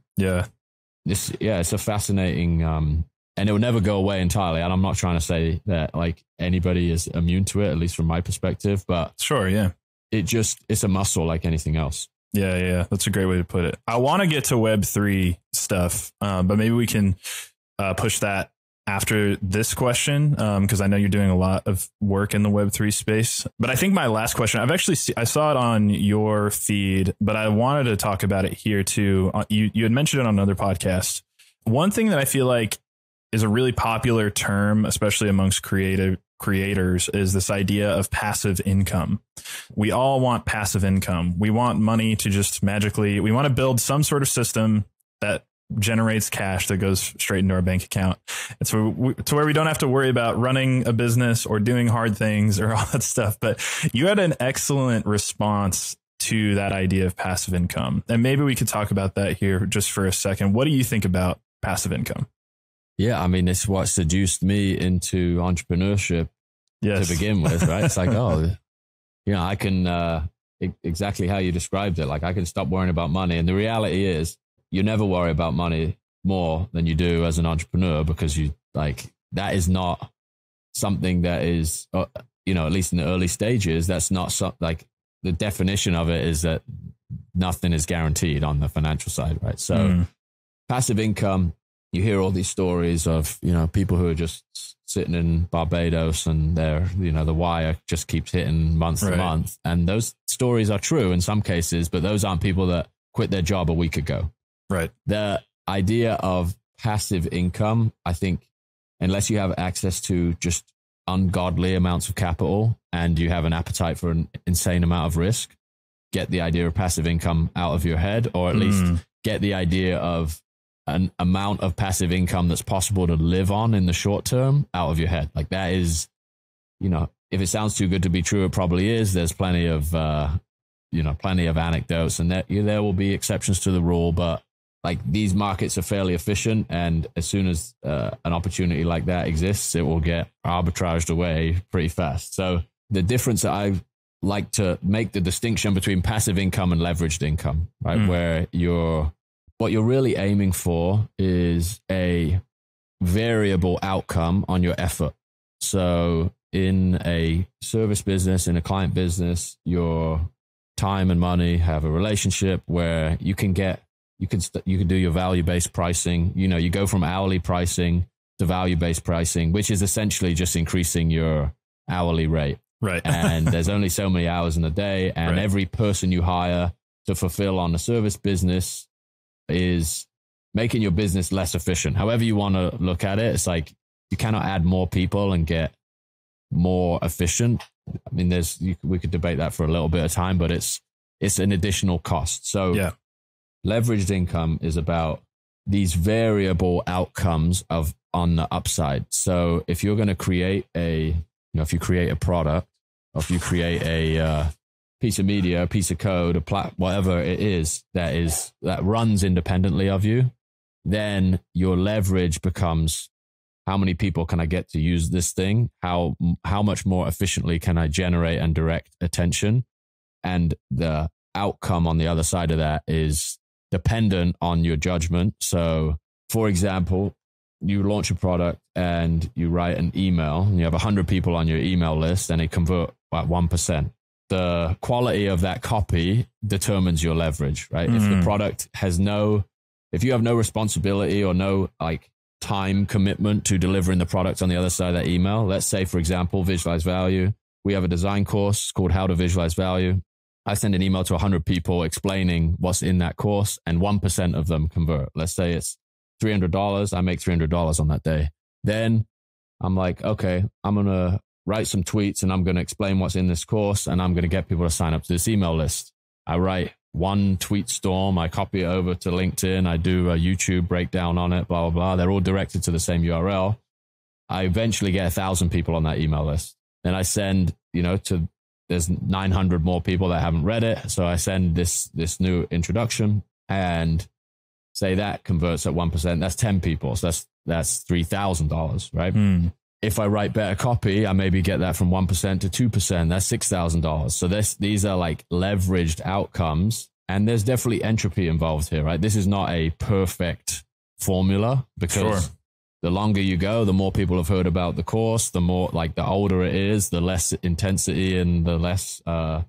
it's a fascinating, and it will never go away entirely. And I'm not trying to say that like anybody is immune to it, at least from my perspective, but sure. Yeah. It's a muscle like anything else. Yeah. That's a great way to put it. I want to get to Web3 stuff, but maybe we can push that after this question, because I know you're doing a lot of work in the Web3 space. But I think my last question, I saw it on your feed, but I wanted to talk about it here too. You had mentioned it on another podcast. One thing that I feel like is a really popular term, especially amongst creators, is this idea of passive income. We all want passive income. We want money to just magically, we want to build some sort of system that generates cash that goes straight into our bank account. It's to where we don't have to worry about running a business or doing hard things or all that stuff. But you had an excellent response to that idea of passive income. And maybe we could talk about that here just for a second. What do you think about passive income? Yeah, I mean, it's what seduced me into entrepreneurship to begin with, right? It's like, oh, you know, I can, exactly how you described it. Like, I can stop worrying about money. And the reality is, you never worry about money more than you do as an entrepreneur, because that is not something that is, you know, at least in the early stages, that's not like the definition of it is that nothing is guaranteed on the financial side, right? So passive income, you hear all these stories of, you know, people who are just sitting in Barbados and they're, you know, the wire just keeps hitting month to month. And those stories are true in some cases, but those aren't people that quit their job a week ago. Right. The idea of passive income, I think, unless you have access to just ungodly amounts of capital and you have an appetite for an insane amount of risk, get the idea of passive income out of your head, or at least get the idea of an amount of passive income that's possible to live on in the short term out of your head. Like, that is, you know, if it sounds too good to be true, it probably is. There's plenty of, plenty of anecdotes, and there will be exceptions to the rule, but like these markets are fairly efficient, and as soon as an opportunity like that exists, it will get arbitraged away pretty fast. So the difference that I like to make the distinction between passive income and leveraged income, right? Where what you're really aiming for is a variable outcome on your effort. So in a service business, in a client business, your time and money have a relationship where you can do your value-based pricing. You go from hourly pricing to value-based pricing, which is essentially just increasing your hourly rate. Right. And there's only so many hours in a day, and every person you hire to fulfill on the service business is making your business less efficient. However you want to look at it, it's like you cannot add more people and get more efficient. I mean, we could debate that for a little bit of time, but it's an additional cost. So leveraged income is about these variable outcomes on the upside. So if you're going to create if you create a product, or if you create a piece of media, a piece of code, whatever it is that runs independently of you, then your leverage becomes, how many people can I get to use this thing? How much more efficiently can I generate and direct attention? And the outcome on the other side of that is dependent on your judgment. So, for example, you launch a product and you write an email, and you have 100 people on your email list, and they convert at 1%. The quality of that copy determines your leverage, right? If the product if you have no responsibility or no time commitment to delivering the product on the other side of that email, let's say, for example, visualize value. We have a design course called How to Visualize Value. I send an email to 100 people explaining what's in that course, and 1% of them convert. Let's say it's $300. I make $300 on that day. Then I'm like, okay, I'm going to write some tweets and I'm going to explain what's in this course, and I'm going to get people to sign up to this email list. I write one tweet storm. I copy it over to LinkedIn. I do a YouTube breakdown on it, blah, blah, blah. They're all directed to the same URL. I eventually get 1,000 people on that email list. Then I send, there's 900 more people that haven't read it. So I send this new introduction, and say that converts at 1%. That's 10 people. So that's $3,000, right? If I write better copy, I maybe get that from 1% to 2%. That's $6,000. So these are like leveraged outcomes, and there's definitely entropy involved here, right? This is not a perfect formula, because the longer you go, the more people have heard about the course, the more the older it is, the less intensity and the less, the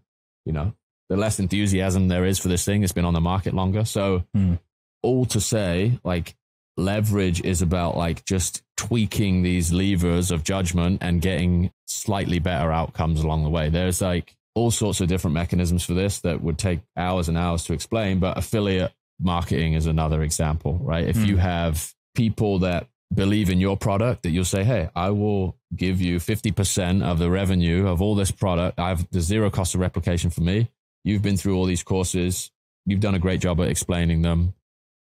less enthusiasm there is for this thing. It's been on the market longer. So all to say, leverage is about just tweaking these levers of judgment and getting slightly better outcomes along the way. There's all sorts of different mechanisms for this that would take hours and hours to explain, but affiliate marketing is another example, right? If you have people that believe in your product, that you'll say, hey, I will give you 50% of the revenue of all this product. There's zero cost of replication for me. You've been through all these courses. You've done a great job at explaining them.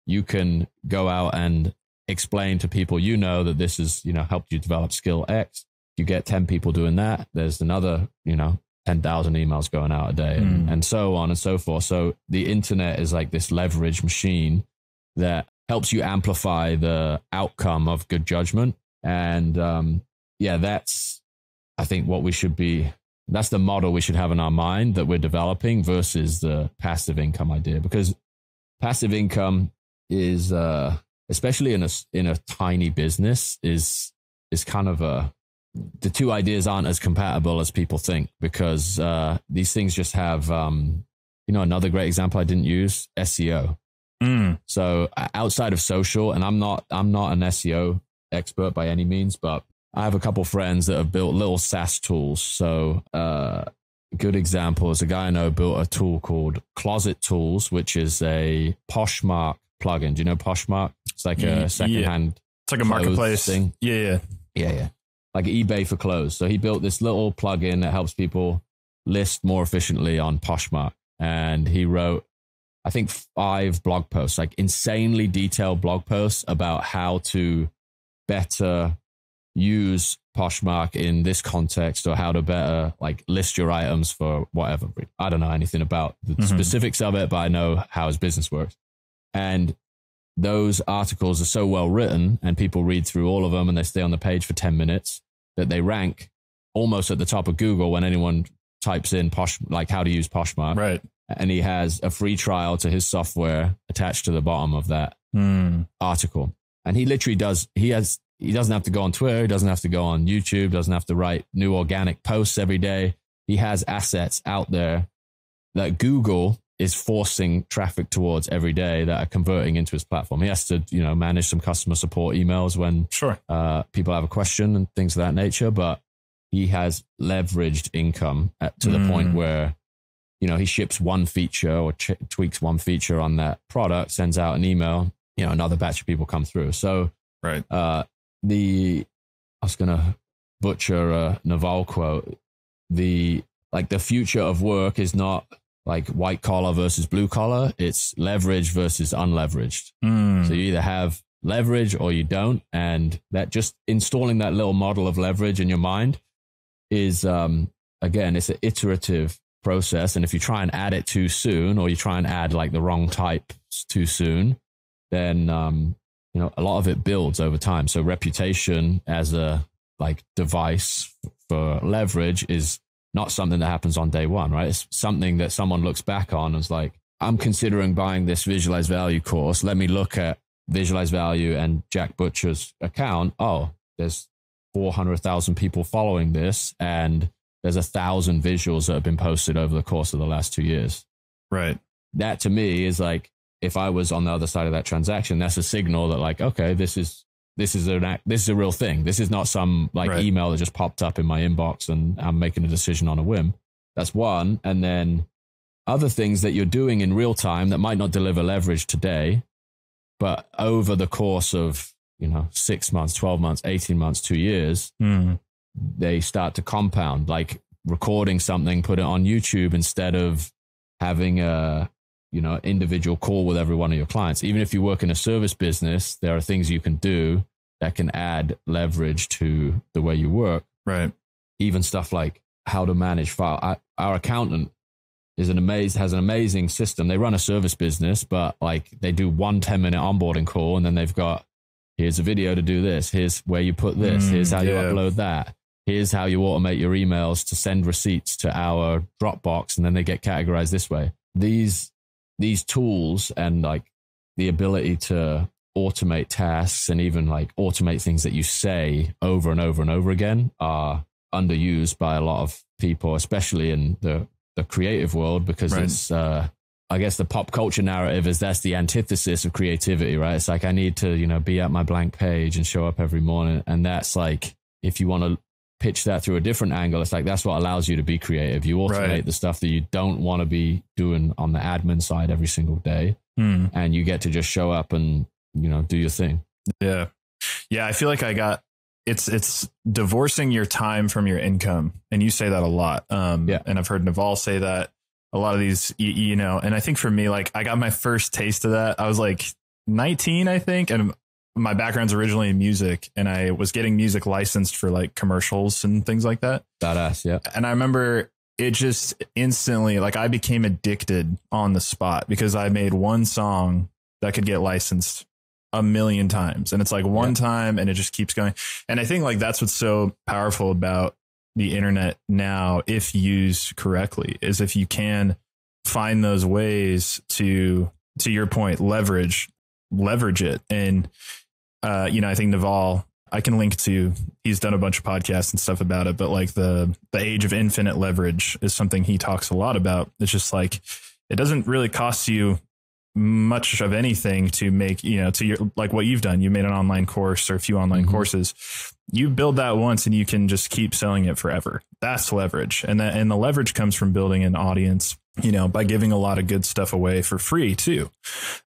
You can go out and explain to people that this has, helped you develop skill X. You get 10 people doing that. There's another, 10,000 emails going out a day, and so on and so forth. So the internet is this leverage machine that helps you amplify the outcome of good judgment. And that's, I think, that's the model we should have in our mind that we're developing versus the passive income idea. Because passive income is, especially in a tiny business, is kind of the two ideas aren't as compatible as people think, because these things just have, another great example I didn't use, SEO. So outside of social, and I'm not an SEO expert by any means, but I have a couple friends that have built little SaaS tools. So a good example is a guy I know built a tool called Closet Tools, which is a Poshmark plugin. Do you know Poshmark? It's like a secondhand. It's like a marketplace thing. Yeah. Like eBay for clothes. So he built this little plugin that helps people list more efficiently on Poshmark. And he wrote, I think, 5 blog posts, insanely detailed blog posts about how to better use Poshmark in this context, or how to better list your items for whatever. I don't know anything about the specifics of it, but I know how his business works. And those articles are so well written and people read through all of them and they stay on the page for 10 minutes that they rank almost at the top of Google when anyone types in like how to use Poshmark. Right. And he has a free trial to his software attached to the bottom of that article. And he literally he doesn't have to go on Twitter. He doesn't have to go on YouTube, doesn't have to write new organic posts every day. He has assets out there that Google is forcing traffic towards every day that are converting into his platform. He has to, manage some customer support emails when people have a question and things of that nature. But he has leveraged income to the point where, he ships one feature or tweaks one feature on that product, sends out an email, another batch of people come through. So, right. I was going to butcher a Naval quote. The future of work is not like white collar versus blue collar. It's leverage versus unleveraged. So you either have leverage or you don't. And that just installing that little model of leverage in your mind is, again, it's an iterative process. And if you try and add it too soon, or you try and add like the wrong type too soon, then, a lot of it builds over time. So reputation as a device for leverage is not something that happens on day one, right? It's something that someone looks back on and is like, I'm considering buying this Visualize Value course. Let me look at Visualize Value and Jack Butcher's account. Oh, there's 400,000 people following this, and there's 1,000 visuals that have been posted over the course of the last 2 years. Right. That to me is like, if I was on the other side of that transaction, that's a signal that like, okay, this is a real thing. This is not some email that just popped up in my inbox and I'm making a decision on a whim. That's one. And then other things that you're doing in real time that might not deliver leverage today, but over the course of, 6 months, 12 months, 18 months, 2 years, they start to compound, like recording something, put it on YouTube instead of having a, individual call with every one of your clients. Even if you work in a service business, there are things you can do that can add leverage to the way you work. Right. Even stuff like how to manage file. Our accountant has an amazing system. They run a service business, but they do 1 10-minute onboarding call, and then they've got, here's a video to do this. Here's where you put this. Here's how you upload that. Here's how you automate your emails to send receipts to our Dropbox, and then they get categorized this way. These tools and the ability to automate tasks and even automate things that you say over and over and over again are underused by a lot of people, especially in the creative world, because it's, I guess the pop culture narrative is that's the antithesis of creativity, right? It's like, I need to, be at my blank page and show up every morning. And that's if you want to pitch that through a different angle, it's that's what allows you to be creative. You automate the stuff that you don't want to be doing on the admin side every single day. And you get to just show up and, do your thing. Yeah. Yeah. I feel like it's divorcing your time from your income. And you say that a lot. And I've heard Naval say that a lot of these, and I think for me, I got my first taste of that. I was 19, I think. And my background's originally in music, and I was getting music licensed for commercials and things like that. Badass. Yeah. And I remember it just instantly, I became addicted on the spot because I made one song that could get licensed 1,000,000 times. And it's one time and it just keeps going. And I think that's what's so powerful about the internet now, if used correctly, is if you can find those ways to your point, leverage it. And, I think Naval, I can link to, he's done a bunch of podcasts and stuff about it, but the age of infinite leverage is something he talks a lot about. It's just it doesn't really cost you much of anything to make, to your, what you've done. You made an online course or a few online courses. You build that once and you can just keep selling it forever. That's leverage. And the leverage comes from building an audience, by giving a lot of good stuff away for free too.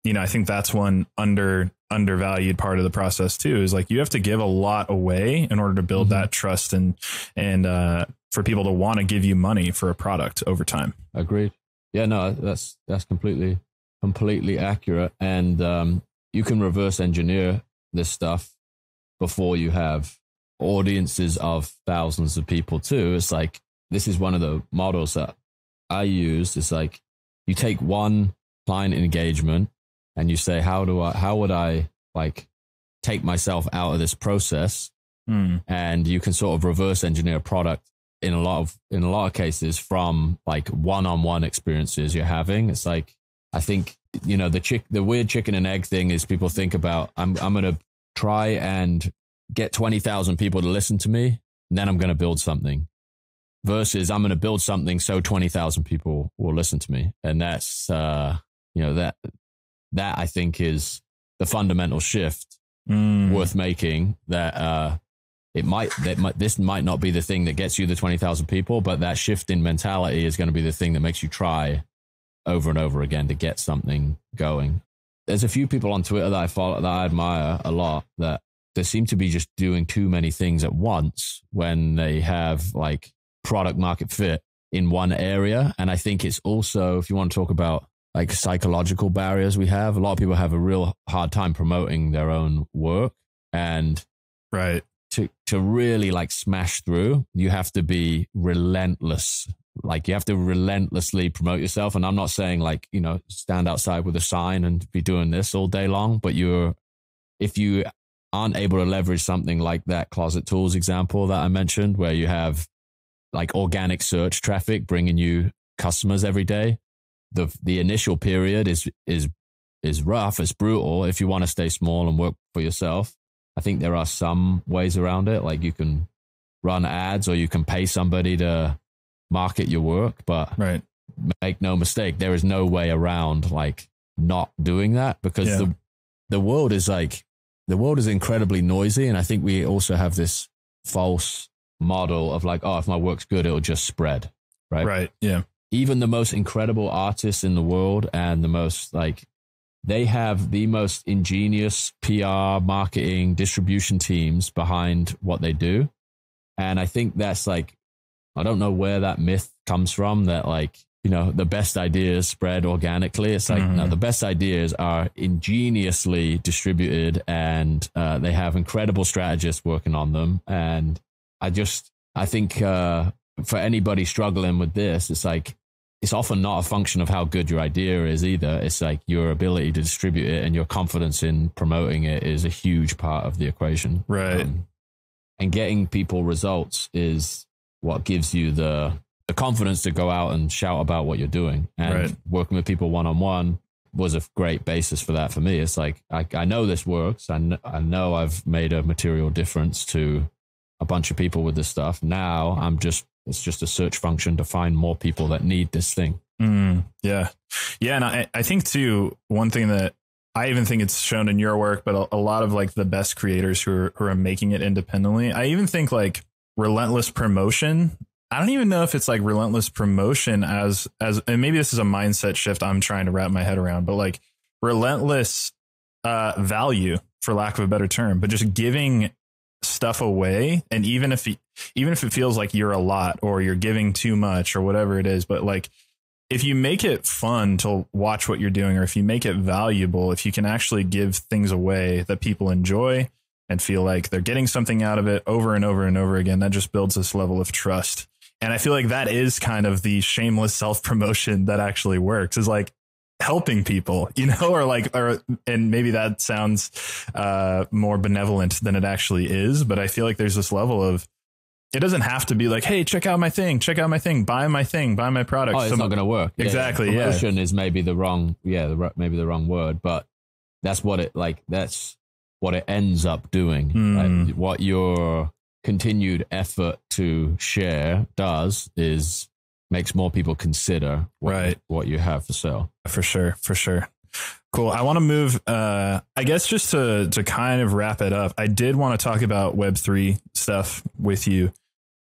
I think that's one undervalued part of the process too, is you have to give a lot away in order to build that trust and for people to want to give you money for a product over time. Agreed. Yeah, no, that's completely accurate. And you can reverse engineer this stuff before you have audiences of thousands of people too. It's this is one of the models that I use. It's you take one client engagement and you say, how would I like take myself out of this process? And you can sort of reverse engineer a product in a lot of cases from like one-on-one experiences you're having. It's like, I think, the weird chicken and egg thing is people think about, I'm going to try and get 20,000 people to listen to me, and then I'm going to build something, versus I'm going to build something so 20,000 people will listen to me. And that's, that I think is the fundamental shift worth making, that, this might not be the thing that gets you the 20,000 people, but that shift in mentality is going to be the thing that makes you try over and over again to get something going. There's a few people on Twitter that I follow, that I admire a lot, that they seem to be just doing too many things at once when they have like product market fit in one area. And I think it's also, if you want to talk about like psychological barriers we have, a lot of people have a real hard time promoting their own work. And right. To really like smash through, you have to be relentless. Like you have to relentlessly promote yourself. And I'm not saying like, stand outside with a sign and be doing this all day long, but if you aren't able to leverage something like that Closet Tools example that I mentioned, where you have like organic search traffic bringing you customers every day, the initial period is rough, it's brutal. If you want to stay small and work for yourself, I think there are some ways around it. Like you can run ads, or you can pay somebody to market your work, but right. Make no mistake, there is no way around like not doing that, because the world is incredibly noisy. And I think we also have this false model of like, oh, if my work's good, it'll just spread. Right. Right. Yeah. Even the most incredible artists in the world, and the most like, they have the most ingenious PR, marketing, distribution teams behind what they do. And I think that's like, I don't know where that myth comes from, that like, the best ideas spread organically. It's like, no, the best ideas are ingeniously distributed, and they have incredible strategists working on them. And I think for anybody struggling with this, it's like, it's often not a function of how good your idea is either. It's like your ability to distribute it and your confidence in promoting it is a huge part of the equation. Right. And getting people results is what gives you the confidence to go out and shout about what you're doing. And working with people one-on-one was a great basis for that for me. It's like, I know this works. I know I've made a material difference to a bunch of people with this stuff. Now it's just a search function to find more people that need this thing. Yeah. And I think too, one thing that I even think it's shown in your work, but a lot of like the best creators who are making it independently, I even think like relentless promotion. I don't even know if it's like relentless promotion as, and maybe this is a mindset shift I'm trying to wrap my head around, but like relentless value, for lack of a better term, but just giving stuff away. And even if it feels like you're a lot, or you're giving too much, or whatever it is, but like if you make it fun to watch what you're doing, or if you make it valuable, if you can actually give things away that people enjoy and feel like they're getting something out of it over and over and over again, that just builds this level of trust. And I feel like that is kind of the shameless self-promotion that actually works, is like helping people, and maybe that sounds more benevolent than it actually is. But I feel like there's this level of, it doesn't have to be like, hey, check out my thing, buy my thing, buy my product. Oh, it's not going to work. Exactly. Yeah. Promotion is maybe the wrong word, but that's what it ends up doing. Like, what your continued effort to share does is makes more people consider what you have for sale. For sure. Cool. I want to move, I guess just to kind of wrap it up, I did want to talk about Web3 stuff with you.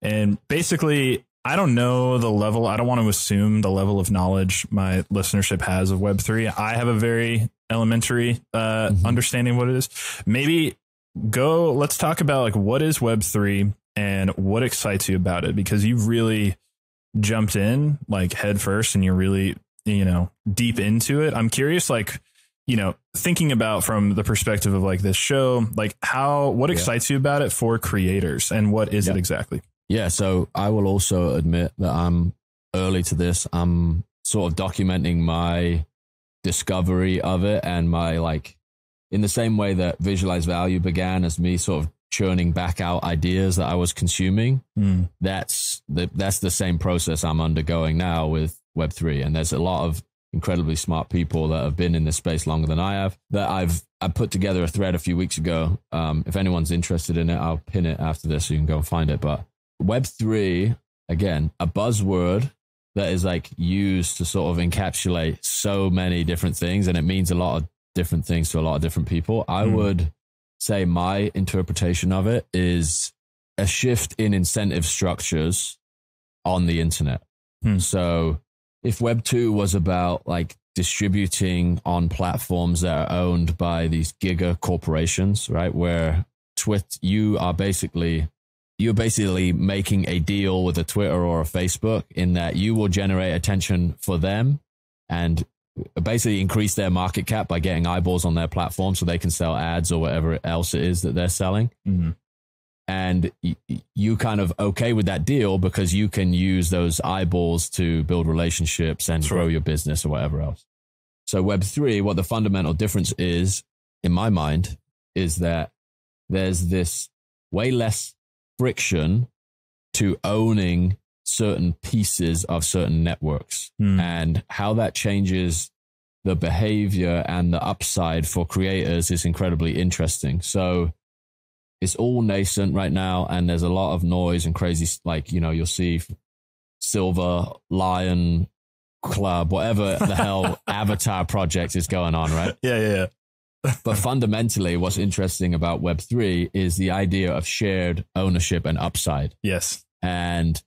And basically, I don't know the level. I don't want to assume the level of knowledge my listenership has of Web3. I have a very elementary understanding of what it is. Maybe let's talk about like, what is Web3 and what excites you about it? Because you've really jumped in like head first, and you're really, deep into it. I'm curious, like, thinking about from the perspective of like this show, like what excites you about it for creators, and what is it exactly? Yeah. So I will also admit that I'm early to this. I'm sort of documenting my discovery of it and my like, in the same way that Visualize Value began as me sort of churning back out ideas that I was consuming, that's the same process I'm undergoing now with Web3. And there's a lot of incredibly smart people that have been in this space longer than I have that I put together a thread a few weeks ago. If anyone's interested in it, I'll pin it after this so you can go and find it. But Web3, again, a buzzword that is like used to sort of encapsulate so many different things, and it means a lot of different things to a lot of different people. I would say my interpretation of it is a shift in incentive structures on the internet. So if Web 2 was about like distributing on platforms that are owned by these giga corporations, right? Where you're basically making a deal with a Twitter or a Facebook in that you will generate attention for them and basically increase their market cap by getting eyeballs on their platform so they can sell ads or whatever else it is that they're selling. And you kind of okay with that deal because you can use those eyeballs to build relationships and grow your business or whatever else. So Web3, what the fundamental difference is, in my mind, is that there's this way less friction to owning certain pieces of certain networks, and how that changes the behavior and the upside for creators is incredibly interesting. So it's all nascent right now, and there's a lot of noise and crazy, like, you know, you'll see Silver Lion Club, whatever the hell avatar project is going on, right? Yeah. But fundamentally, what's interesting about Web3 is the idea of shared ownership and upside. Yes. And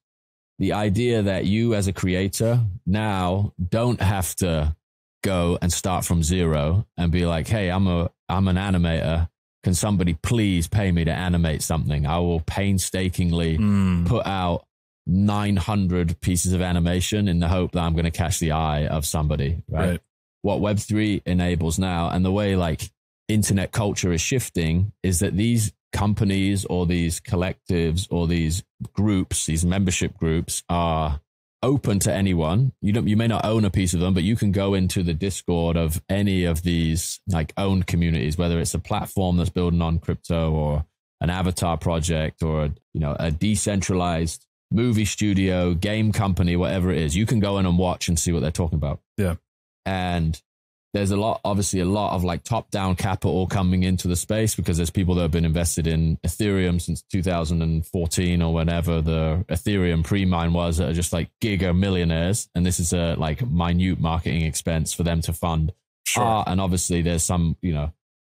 the idea that you as a creator now don't have to go and start from zero and be like, hey, I'm an animator. Can somebody please pay me to animate something? I will painstakingly put out 900 pieces of animation in the hope that I'm going to catch the eye of somebody, right? What Web3 enables now, and the way like internet culture is shifting, is that these companies or these collectives or these groups, these membership groups, are open to anyone. You may not own a piece of them, but you can go into the Discord of any of these like owned communities, whether it's a platform that's building on crypto or an avatar project or, you know, a decentralized movie studio, game company, whatever it is. You can go in and watch and see what they're talking about. Yeah. And there's obviously a lot of like top-down capital coming into the space because there's people that have been invested in Ethereum since 2014 or whenever the Ethereum pre-mine was that are just like giga millionaires. And this is a like minute marketing expense for them to fund. And obviously there's some, you know,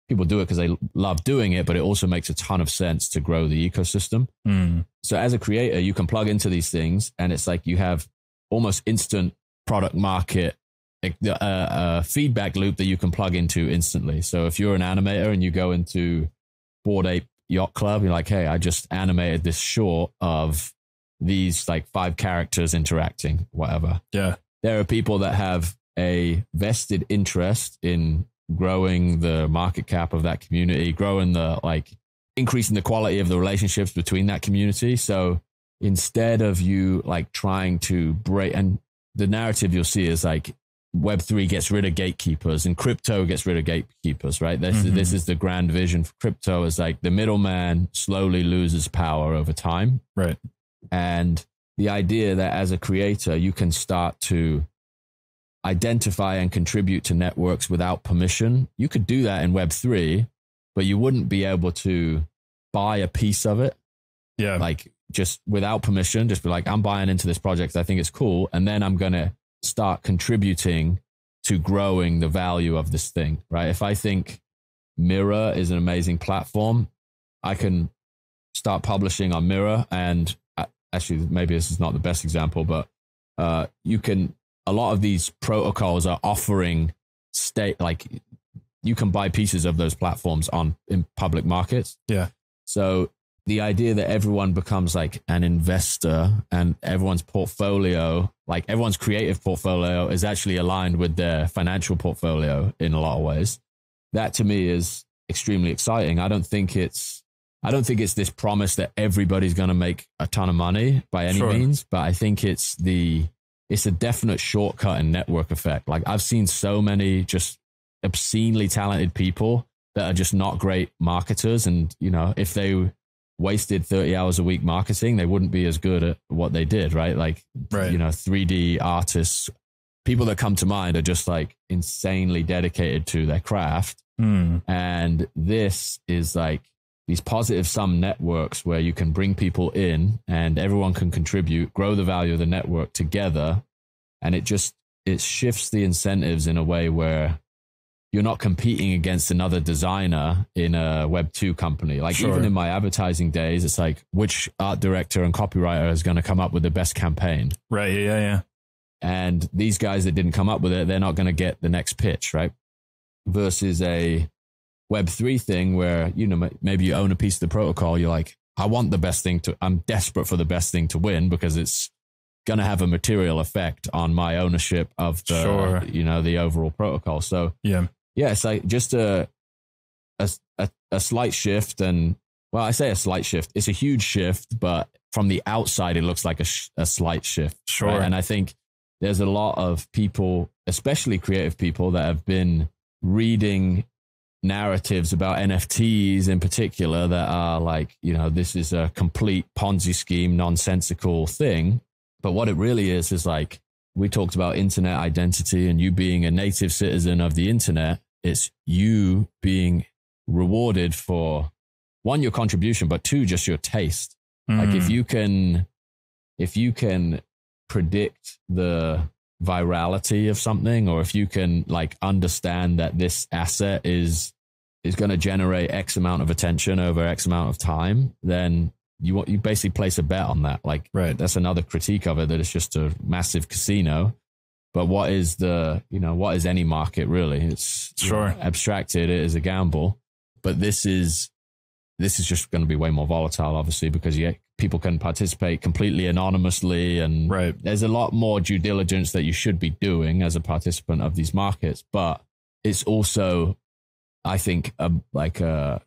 people do it because they love doing it, but it also makes a ton of sense to grow the ecosystem. So as a creator, you can plug into these things and it's like you have almost instant product market feedback loop that you can plug into instantly. So if you're an animator and you go into Bored Ape Yacht Club, you're like, hey, I just animated this short of these like 5 characters interacting, whatever. Yeah. There are people that have a vested interest in growing the market cap of that community, growing the like increasing the quality of the relationships between that community. So instead of you like trying to break, and the narrative you'll see is like Web3 gets rid of gatekeepers and crypto gets rid of gatekeepers, right? This is the grand vision for crypto, is like the middleman slowly loses power over time. Right. And the idea that as a creator, you can start to identify and contribute to networks without permission. You could do that in Web3, but you wouldn't be able to buy a piece of it. Yeah. Like just without permission, just be like, I'm buying into this project. I think it's cool. And then I'm going to start contributing to growing the value of this thing, right? If I think Mirror is an amazing platform, I can start publishing on Mirror. And actually, maybe this is not the best example, but a lot of these protocols are offering like you can buy pieces of those platforms in public markets. Yeah. So the idea that everyone becomes like an investor and everyone's portfolio, like everyone's creative portfolio is actually aligned with their financial portfolio in a lot of ways. That to me is extremely exciting. I don't think it's this promise that everybody's going to make a ton of money by any means, but I think it's it's a definite shortcut and network effect. Like I've seen so many just obscenely talented people that are just not great marketers. And, you know, if they wasted 30 hours a week marketing, they wouldn't be as good at what they did, right? Like, you know, 3D artists, people that come to mind are just like insanely dedicated to their craft. And this is like these positive sum networks where you can bring people in and everyone can contribute, grow the value of the network together. And it shifts the incentives in a way where you're not competing against another designer in a Web 2 company. Like even in my advertising days, it's like which art director and copywriter is going to come up with the best campaign. Right. Yeah. And these guys that didn't come up with it, they're not going to get the next pitch, right? Versus a Web3 thing where, you know, maybe you own a piece of the protocol. You're like, I want the best thing I'm desperate for the best thing to win because it's going to have a material effect on my ownership of the, you know, the overall protocol. So yeah, it's like just a slight shift. And well, I say a slight shift, it's a huge shift, but from the outside, it looks like a slight shift. Right? And I think there's a lot of people, especially creative people, that have been reading narratives about NFTs in particular that are like, you know, this is a complete Ponzi scheme, nonsensical thing. But what it really is like, we talked about internet identity and you being a native citizen of the internet. It's you being rewarded for one, your contribution, but two, just your taste. Like if you can predict the virality of something, or if you can like understand that this asset is going to generate X amount of attention over X amount of time, then you basically place a bet on that. Like that's another critique of it, that it's just a massive casino. But what is any market really? It's abstracted. It is a gamble, but this is just going to be way more volatile, obviously, because people can participate completely anonymously, and there's a lot more due diligence that you should be doing as a participant of these markets. But it's also, I think, like a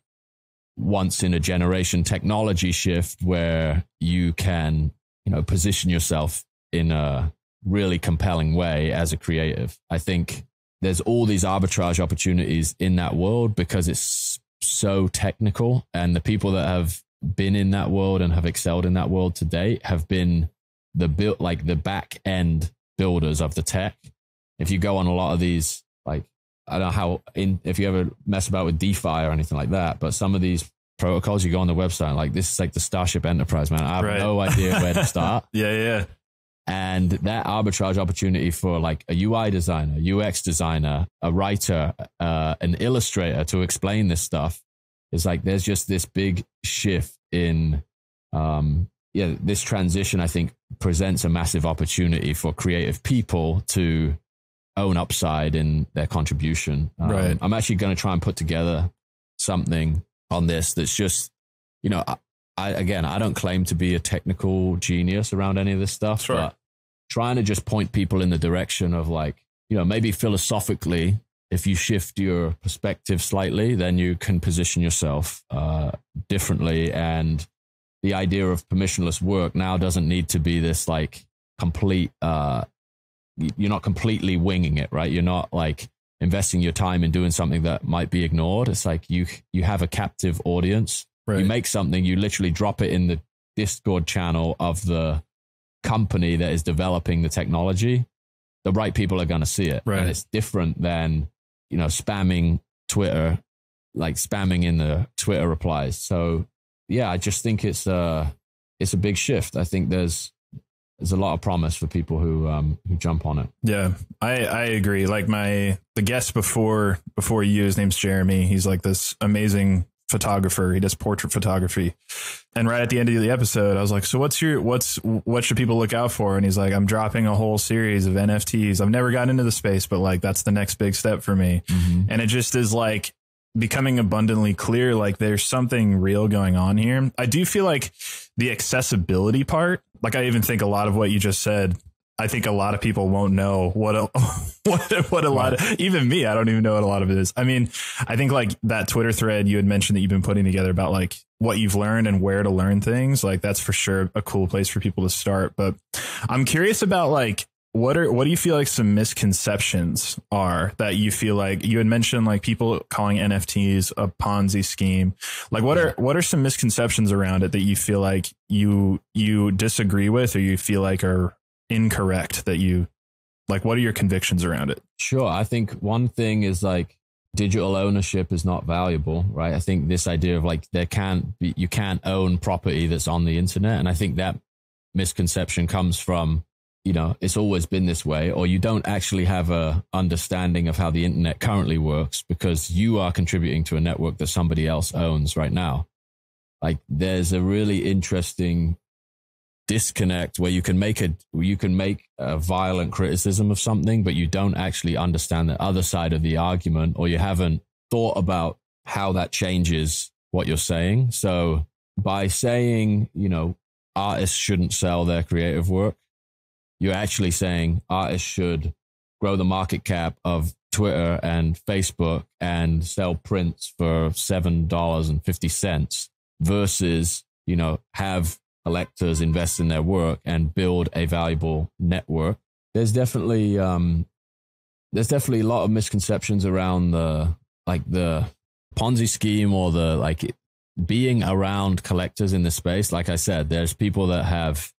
once in a generation technology shift where you can, you know, position yourself in a really compelling way as a creative. I think there's all these arbitrage opportunities in that world because it's so technical, and the people that have been in that world and have excelled in that world to date have been the back end builders of the tech. If you go on a lot of these, like, I don't know if you ever mess about with DeFi or anything like that, but some of these protocols, you go on the website, like this is like the Starship Enterprise, man. I have no idea where to start. Yeah. And that arbitrage opportunity for like a UI designer, UX designer, a writer, an illustrator to explain this stuff is like, there's just this big shift in, this transition, I think, presents a massive opportunity for creative people to own upside in their contribution. I'm actually going to try and put together something on this that's just, you know, I don't claim to be a technical genius around any of this stuff, but trying to just point people in the direction of like, you know, maybe philosophically, if you shift your perspective slightly, then you can position yourself differently. And the idea of permissionless work now doesn't need to be this like complete, you're not completely winging it, right? You're not like investing your time in doing something that might be ignored. It's like you have a captive audience. You make something, you literally drop it in the Discord channel of the company that is developing the technology. The right people are going to see it. And it's different than, you know, spamming Twitter, like spamming in the Twitter replies. So yeah, I just think it's a big shift. I think there's a lot of promise for people who jump on it. Yeah, I agree. Like the guest before you, his name's Jeremy. He's like this amazing photographer. He does portrait photography. And right at the end of the episode, I was like, so what should people look out for? And he's like, I'm dropping a whole series of NFTs. I've never gotten into the space, but like, that's the next big step for me. And it just is like becoming abundantly clear, like there's something real going on here. I do feel like the accessibility part, like I even think a lot of what you just said, I think a lot of people won't know what a lot of, even me, I don't even know what a lot of it is. I mean, I think like that Twitter thread you had mentioned that you've been putting together about like what you've learned and where to learn things, like that's for sure a cool place for people to start. But I'm curious about like what do you feel like some misconceptions are that you feel like you had mentioned, like people calling NFTs a Ponzi scheme? Like what are some misconceptions around it that you feel like you disagree with, or you feel like are incorrect, that you like, what are your convictions around it? Sure. I think one thing is like digital ownership is not valuable, right? I think this idea of like you can't own property that's on the internet. And I think that misconception comes from, it's always been this way, or you don't actually have a understanding of how the internet currently works because you are contributing to a network that somebody else owns right now. Like there's a really interesting disconnect where you can make a violent criticism of something, but you don't actually understand the other side of the argument, or you haven't thought about how that changes what you're saying. So by saying, artists shouldn't sell their creative work, you're actually saying artists should grow the market cap of Twitter and Facebook and sell prints for $7.50 versus, have collectors invest in their work and build a valuable network. There's definitely a lot of misconceptions around the Ponzi scheme, or being around collectors in the space. Like I said, there's people that have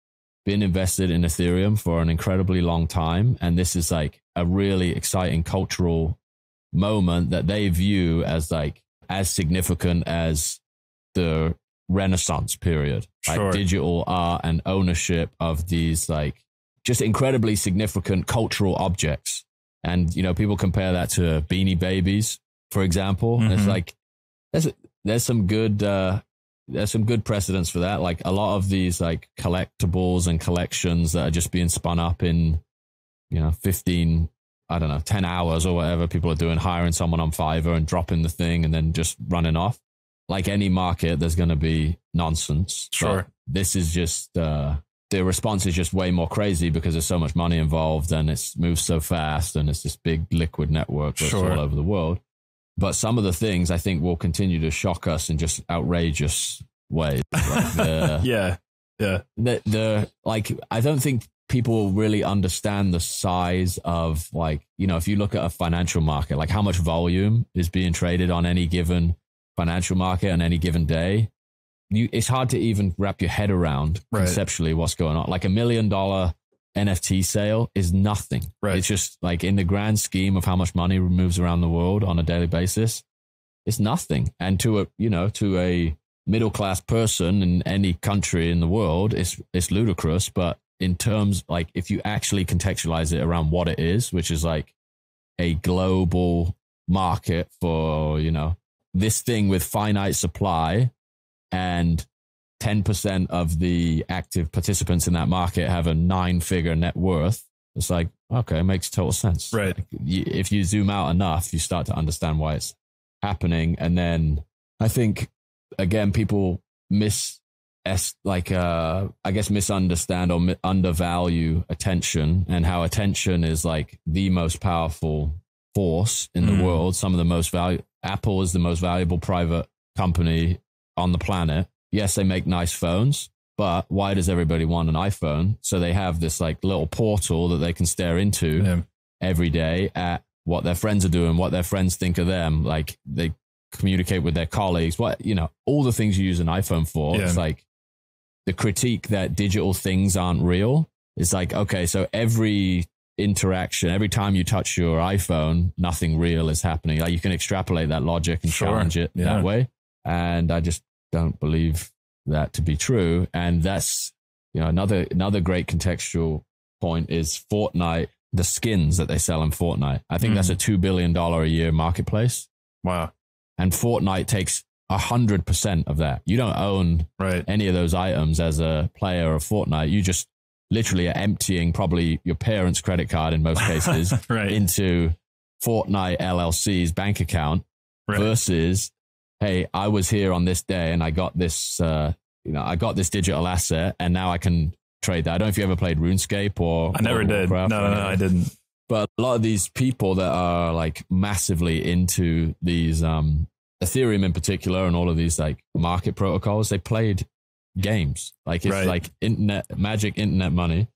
been invested in Ethereum for an incredibly long time, and this is like a really exciting cultural moment that they view as significant as the Renaissance period, Sure. like digital art and ownership of these just incredibly significant cultural objects. And people compare that to Beanie Babies, for example. Mm-hmm. And it's like there's some good precedents for that. Like a lot of these collectibles and collections that are just being spun up in 10 hours or whatever people are doing, hiring someone on Fiverr and dropping the thing and then just running off. Like any market, there's going to be nonsense. Sure. But this is just, the response is just way more crazy because there's so much money involved and it moves so fast and it's this big liquid network that's Sure. all over the world. But some of the things I think will continue to shock us in just outrageous ways. Yeah. I don't think people really understand the size of if you look at a financial market, like how much volume is being traded on any given financial market on any given day. It's hard to even wrap your head around conceptually what's going on. Like $1 million NFT sale is nothing. Right. It's just in the grand scheme of how much money moves around the world on a daily basis, it's nothing. And to a middle class person in any country in the world, it's ludicrous. But in terms if you actually contextualize it around what it is, which is a global market for this thing with finite supply, and 10% of the active participants in that market have a 9-figure net worth. It's okay, it makes total sense. Right. If you zoom out enough, you start to understand why it's happening. And then I think, again, people misunderstand or undervalue attention, and how attention is the most powerful force in the world. Some of the most Apple is the most valuable private company on the planet. Yes, they make nice phones, but why does everybody want an iPhone? So they have this little portal that they can stare into every day at what their friends are doing, what their friends think of them. They communicate with their colleagues, all the things you use an iPhone for. Yeah. It's the critique that digital things aren't real. It's okay, so every interaction, every time you touch your iPhone, nothing real is happening. You can extrapolate that logic and challenge it that way. And I just don't believe that to be true. And that's, another great contextual point is Fortnite, the skins that they sell in Fortnite. I think that's a $2 billion a year marketplace. Wow. And Fortnite takes 100% of that. You don't own any of those items as a player of Fortnite. You just literally are emptying probably your parents' credit card in most cases into Fortnite LLC's bank account versus, hey, I was here on this day and I got this, I got this digital asset and now I can trade that. I don't know if you ever played RuneScape or I never did. No, I didn't. But a lot of these people that are massively into these Ethereum in particular and all of these market protocols, they played games. It's internet magic. Internet money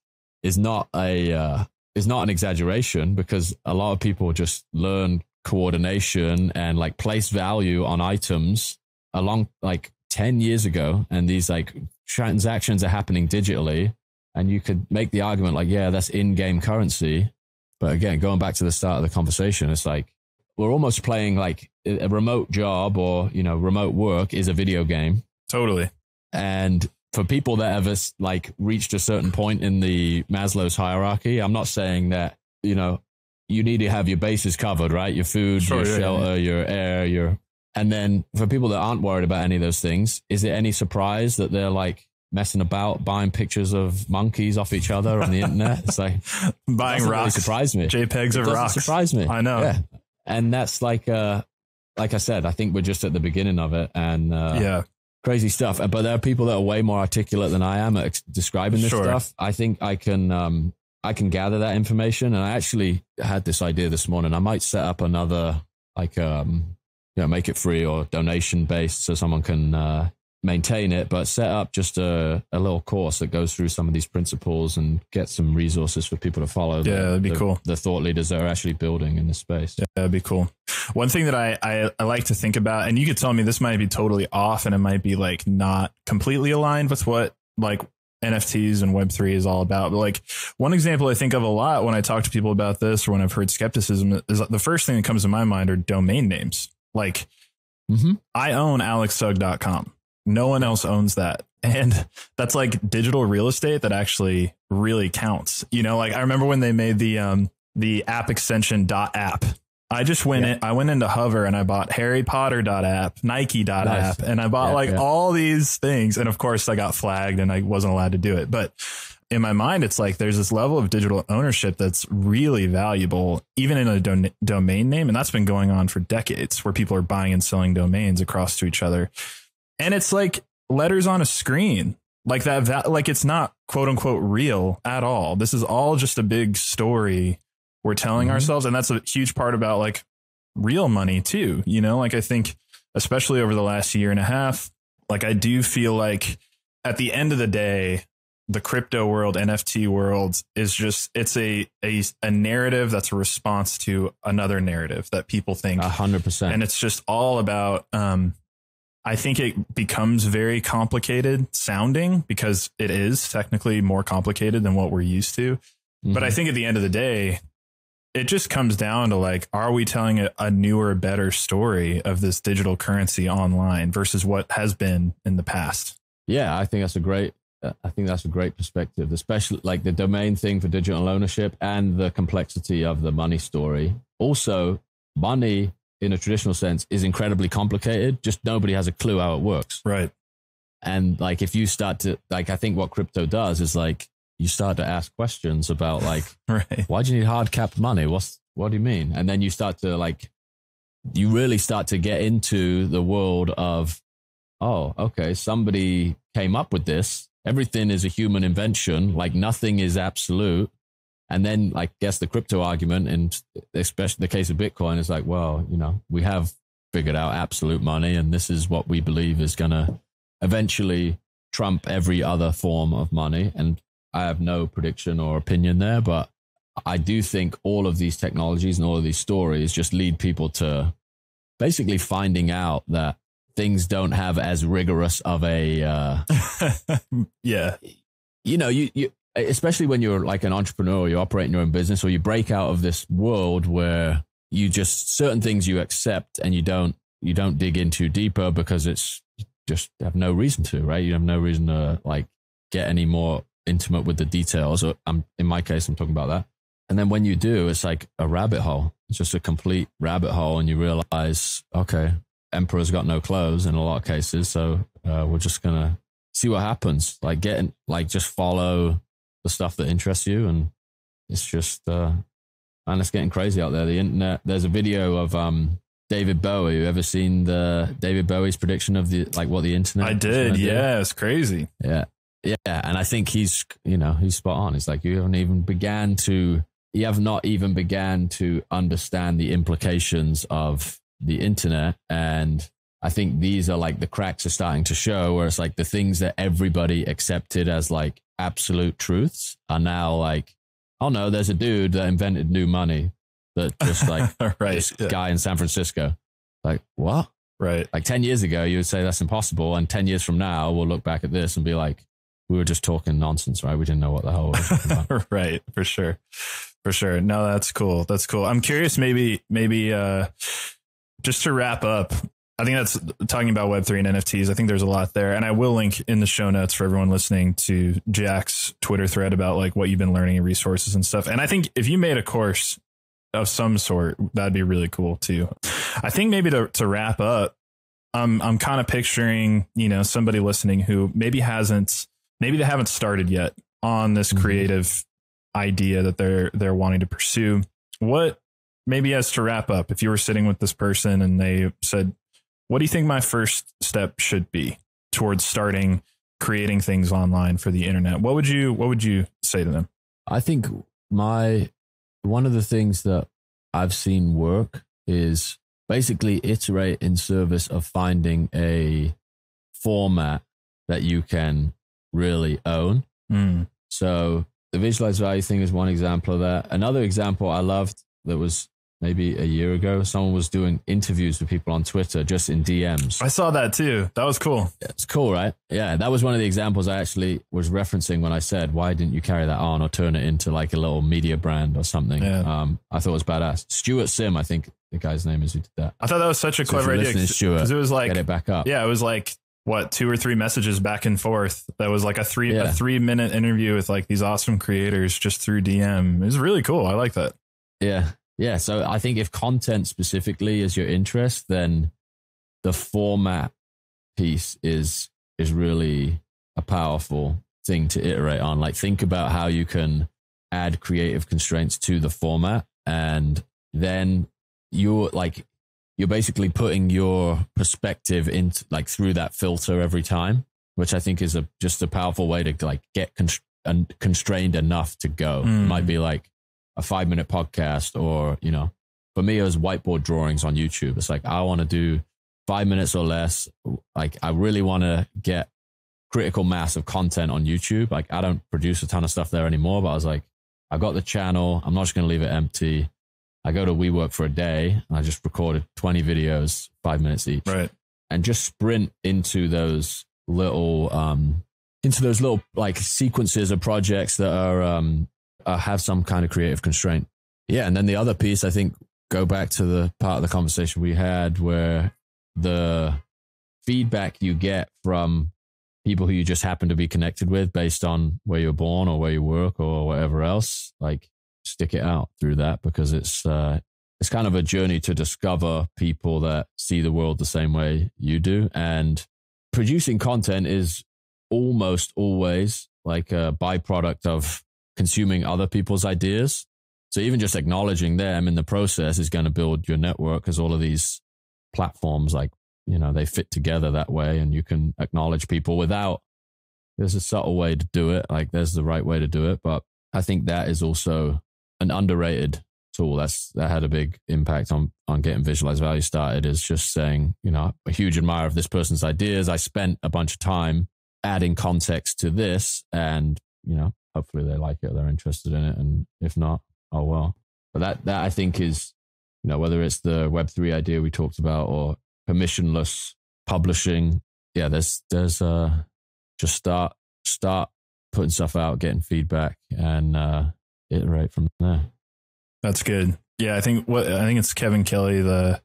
is not a is not an exaggeration, because a lot of people just learn coordination and like place value on items along like 10 years ago. And these like transactions are happening digitally. And you could make the argument like, yeah, that's in-game currency. But again, going back to the start of the conversation, it's like we're almost playing like a remote job, or, you know, remote work is a video game. Totally. And for people that have like reached a certain point in the Maslow's hierarchy, I'm not saying that, you know, you need to have your bases covered, right? Your food, your shelter, your air, and then for people that aren't worried about any of those things, is it any surprise that they're like messing about, buying pictures of monkeys off each other on the internet? It's like buying rocks. Really surprise me. JPEGs of rocks. Surprise me. I know. Yeah. And that's like I said, I think we're just at the beginning of it, and crazy stuff. But there are people that are way more articulate than I am at describing this stuff. I think I can gather that information. And I actually had this idea this morning. I might set up another, like, make it free or donation based so someone can maintain it, but set up just a little course that goes through some of these principles and get some resources for people to follow. That'd be cool. The thought leaders that are actually building in this space. Yeah, that'd be cool. One thing that I like to think about, and you could tell me this might be totally off and it might be like not completely aligned with what like NFTs and Web3 is all about. But like one example I think of a lot when I talk to people about this, or when I've heard skepticism, is the first thing that comes to my mind are domain names. Like I own alexsug.com. No one else owns that. And that's like digital real estate that actually really counts. You know, like I remember when they made the app extension .app. I just I went into Hover and I bought Harry Potter.app, Nike.app, and I bought all these things. And of course I got flagged and I wasn't allowed to do it. But in my mind, it's like there's this level of digital ownership that's really valuable, even in a domain name. And that's been going on for decades, where people are buying and selling domains across to each other. And it's like letters on a screen like that. Like it's not quote unquote real at all. This is all just a big story we're telling ourselves. And that's a huge part about like real money too. You know, like I think especially over the last year and a half, like I do feel like at the end of the day, the crypto world, NFT world is just, it's a narrative that's a response to another narrative that people think 100%. And it's just all about, I think it becomes very complicated sounding because it is technically more complicated than what we're used to. But I think at the end of the day, it just comes down to like, are we telling a newer, better story of this digital currency online versus what has been in the past? Yeah, I think that's a great perspective, especially like the domain thing for digital ownership and the complexity of the money story. Also, money in a traditional sense is incredibly complicated. Just nobody has a clue how it works. Right. And like, if you start to like, I think what crypto does is like, you start to ask questions about like, why do you need hard capped money? What do you mean? And then you start to like, you really start to get into the world of, oh, okay, somebody came up with this. Everything is a human invention. Like nothing is absolute. And then I guess the crypto argument, and especially the case of Bitcoin, is like, well, you know, we have figured out absolute money, and this is what we believe is going to eventually trump every other form of money. And I have no prediction or opinion there, but I do think all of these technologies and all of these stories just lead people to basically finding out that things don't have as rigorous of a, you know, you especially when you're like an entrepreneur, you operate in your own business, or you break out of this world where you just, certain things you accept and you don't dig into deeper because it's just have no reason to, right? You have no reason to like get any more intimate with the details. Or in my case, I'm talking about that. And then when you do, it's like a rabbit hole. It's just a complete rabbit hole. And you realize, okay, emperor's got no clothes in a lot of cases. So we're just going to see what happens. Like just follow the stuff that interests you. And it's just, and it's getting crazy out there. The internet, there's a video of David Bowie. You ever seen David Bowie's prediction of what the internet? I did. Yeah. It's crazy. Yeah. Yeah. And I think he's spot on. It's like, you have not even began to understand the implications of the internet. And I think these are like the cracks are starting to show, where it's like the things that everybody accepted as like absolute truths are now like, oh no, there's a dude that invented new money that just like right. this guy in San Francisco. Like, what? Right. Like 10 years ago, you would say that's impossible. And 10 years from now, we'll look back at this and be like, we were just talking nonsense, right? We didn't know what the hell we were talking about. Right. For sure. For sure. No, that's cool. That's cool. I'm curious, maybe just to wrap up, I think that's talking about Web3 and NFTs. I think there's a lot there. And I will link in the show notes for everyone listening to Jack's Twitter thread about like what you've been learning and resources and stuff. And I think if you made a course of some sort, that'd be really cool too. I think maybe to wrap up, I'm kind of picturing, somebody listening who maybe they haven't started yet on this creative idea that they're wanting to pursue. What, maybe as to wrap up, if you were sitting with this person and they said, what do you think my first step should be towards starting creating things online for the internet? What would you say to them? I think one of the things that I've seen work is basically iterate in service of finding a format that you can really own. So the visualized value thing is one example of that. Another example I loved that was maybe a year ago, someone was doing interviews with people on Twitter just in DMs. I saw that too. That was cool. It's cool, right? Yeah, that was one of the examples I actually was referencing when I said, why didn't you carry that on or turn it into like a little media brand or something? Yeah. I thought it was badass. Stuart Sim, I think the guy's name is, who did that. I thought that was such a clever idea because it was like, get it back up. Yeah, it was like, what, 2 or 3 messages back and forth. That was like a 3-minute interview with like these awesome creators just through DM. It was really cool. I like that. Yeah. Yeah. So I think if content specifically is your interest, then the format piece is really a powerful thing to iterate on. Like, think about how you can add creative constraints to the format, and then you're basically putting your perspective into like through that filter every time, which I think is just a powerful way to like get constrained enough to go. It might be like a 5-minute podcast, or, for me, it was whiteboard drawings on YouTube. It's like, I want to do 5 minutes or less. Like, I really want to get critical mass of content on YouTube. Like, I don't produce a ton of stuff there anymore, but I was like, I got the channel. I'm not just going to leave it empty. I go to WeWork for a day and I just recorded 20 videos, 5 minutes each. Right. And just sprint into those little like sequences of projects that are, have some kind of creative constraint. Yeah. And then the other piece, I think, go back to the part of the conversation we had where the feedback you get from people who you just happen to be connected with based on where you're born or where you work or whatever else, like, stick it out through that, because it's kind of a journey to discover people that see the world the same way you do. And producing content is almost always like a byproduct of consuming other people's ideas. So even just acknowledging them in the process is going to build your network, because all of these platforms, like, they fit together that way, and you can acknowledge people there's a subtle way to do it. Like, there's the right way to do it. But I think that is also an underrated tool. That had a big impact on getting visualized value started, is just saying, I'm a huge admirer of this person's ideas. I spent a bunch of time adding context to this, and, hopefully they like it or they're interested in it. And if not, oh well. But that I think is, whether it's the Web3 idea we talked about or permissionless publishing. Yeah, there's just start putting stuff out, getting feedback, and iterate from there. That's good. Yeah, I think it's Kevin Kelly, the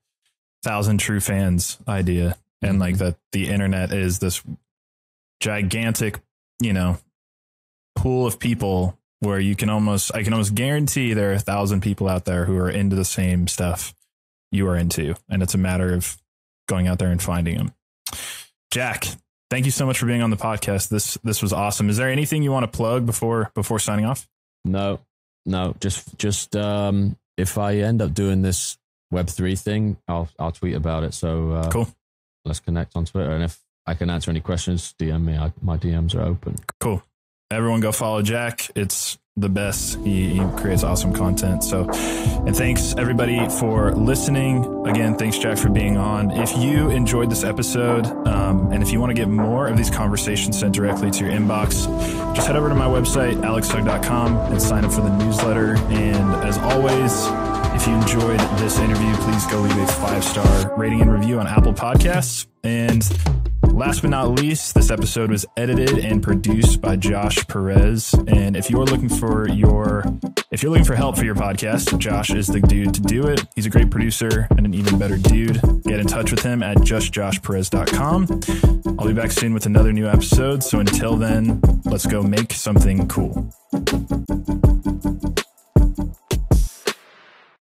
1,000 True Fans idea, and like that the internet is this gigantic, pool of people where I can almost guarantee there are 1,000 people out there who are into the same stuff you are into, and it's a matter of going out there and finding them. Jack, thank you so much for being on the podcast. This was awesome. Is there anything you want to plug before signing off? No, just if I end up doing this Web3 thing, I'll tweet about it. So cool. Let's connect on Twitter, and if I can answer any questions, DM me. My DMs are open. Cool. everyone go follow Jack. It's the best. He creates awesome content. So, and thanks everybody for listening. Again, thanks Jack for being on. If you enjoyed this episode, and if you want to get more of these conversations sent directly to your inbox, just head over to my website, alexsugg.com, and sign up for the newsletter. And as always, if you enjoyed this interview, please go leave a 5-star rating and review on Apple Podcasts. And last but not least, this episode was edited and produced by Josh Perez. And if you're looking for help for your podcast, Josh is the dude to do it. He's a great producer and an even better dude. Get in touch with him at justjoshperez.com. I'll be back soon with another new episode. So until then, let's go make something cool.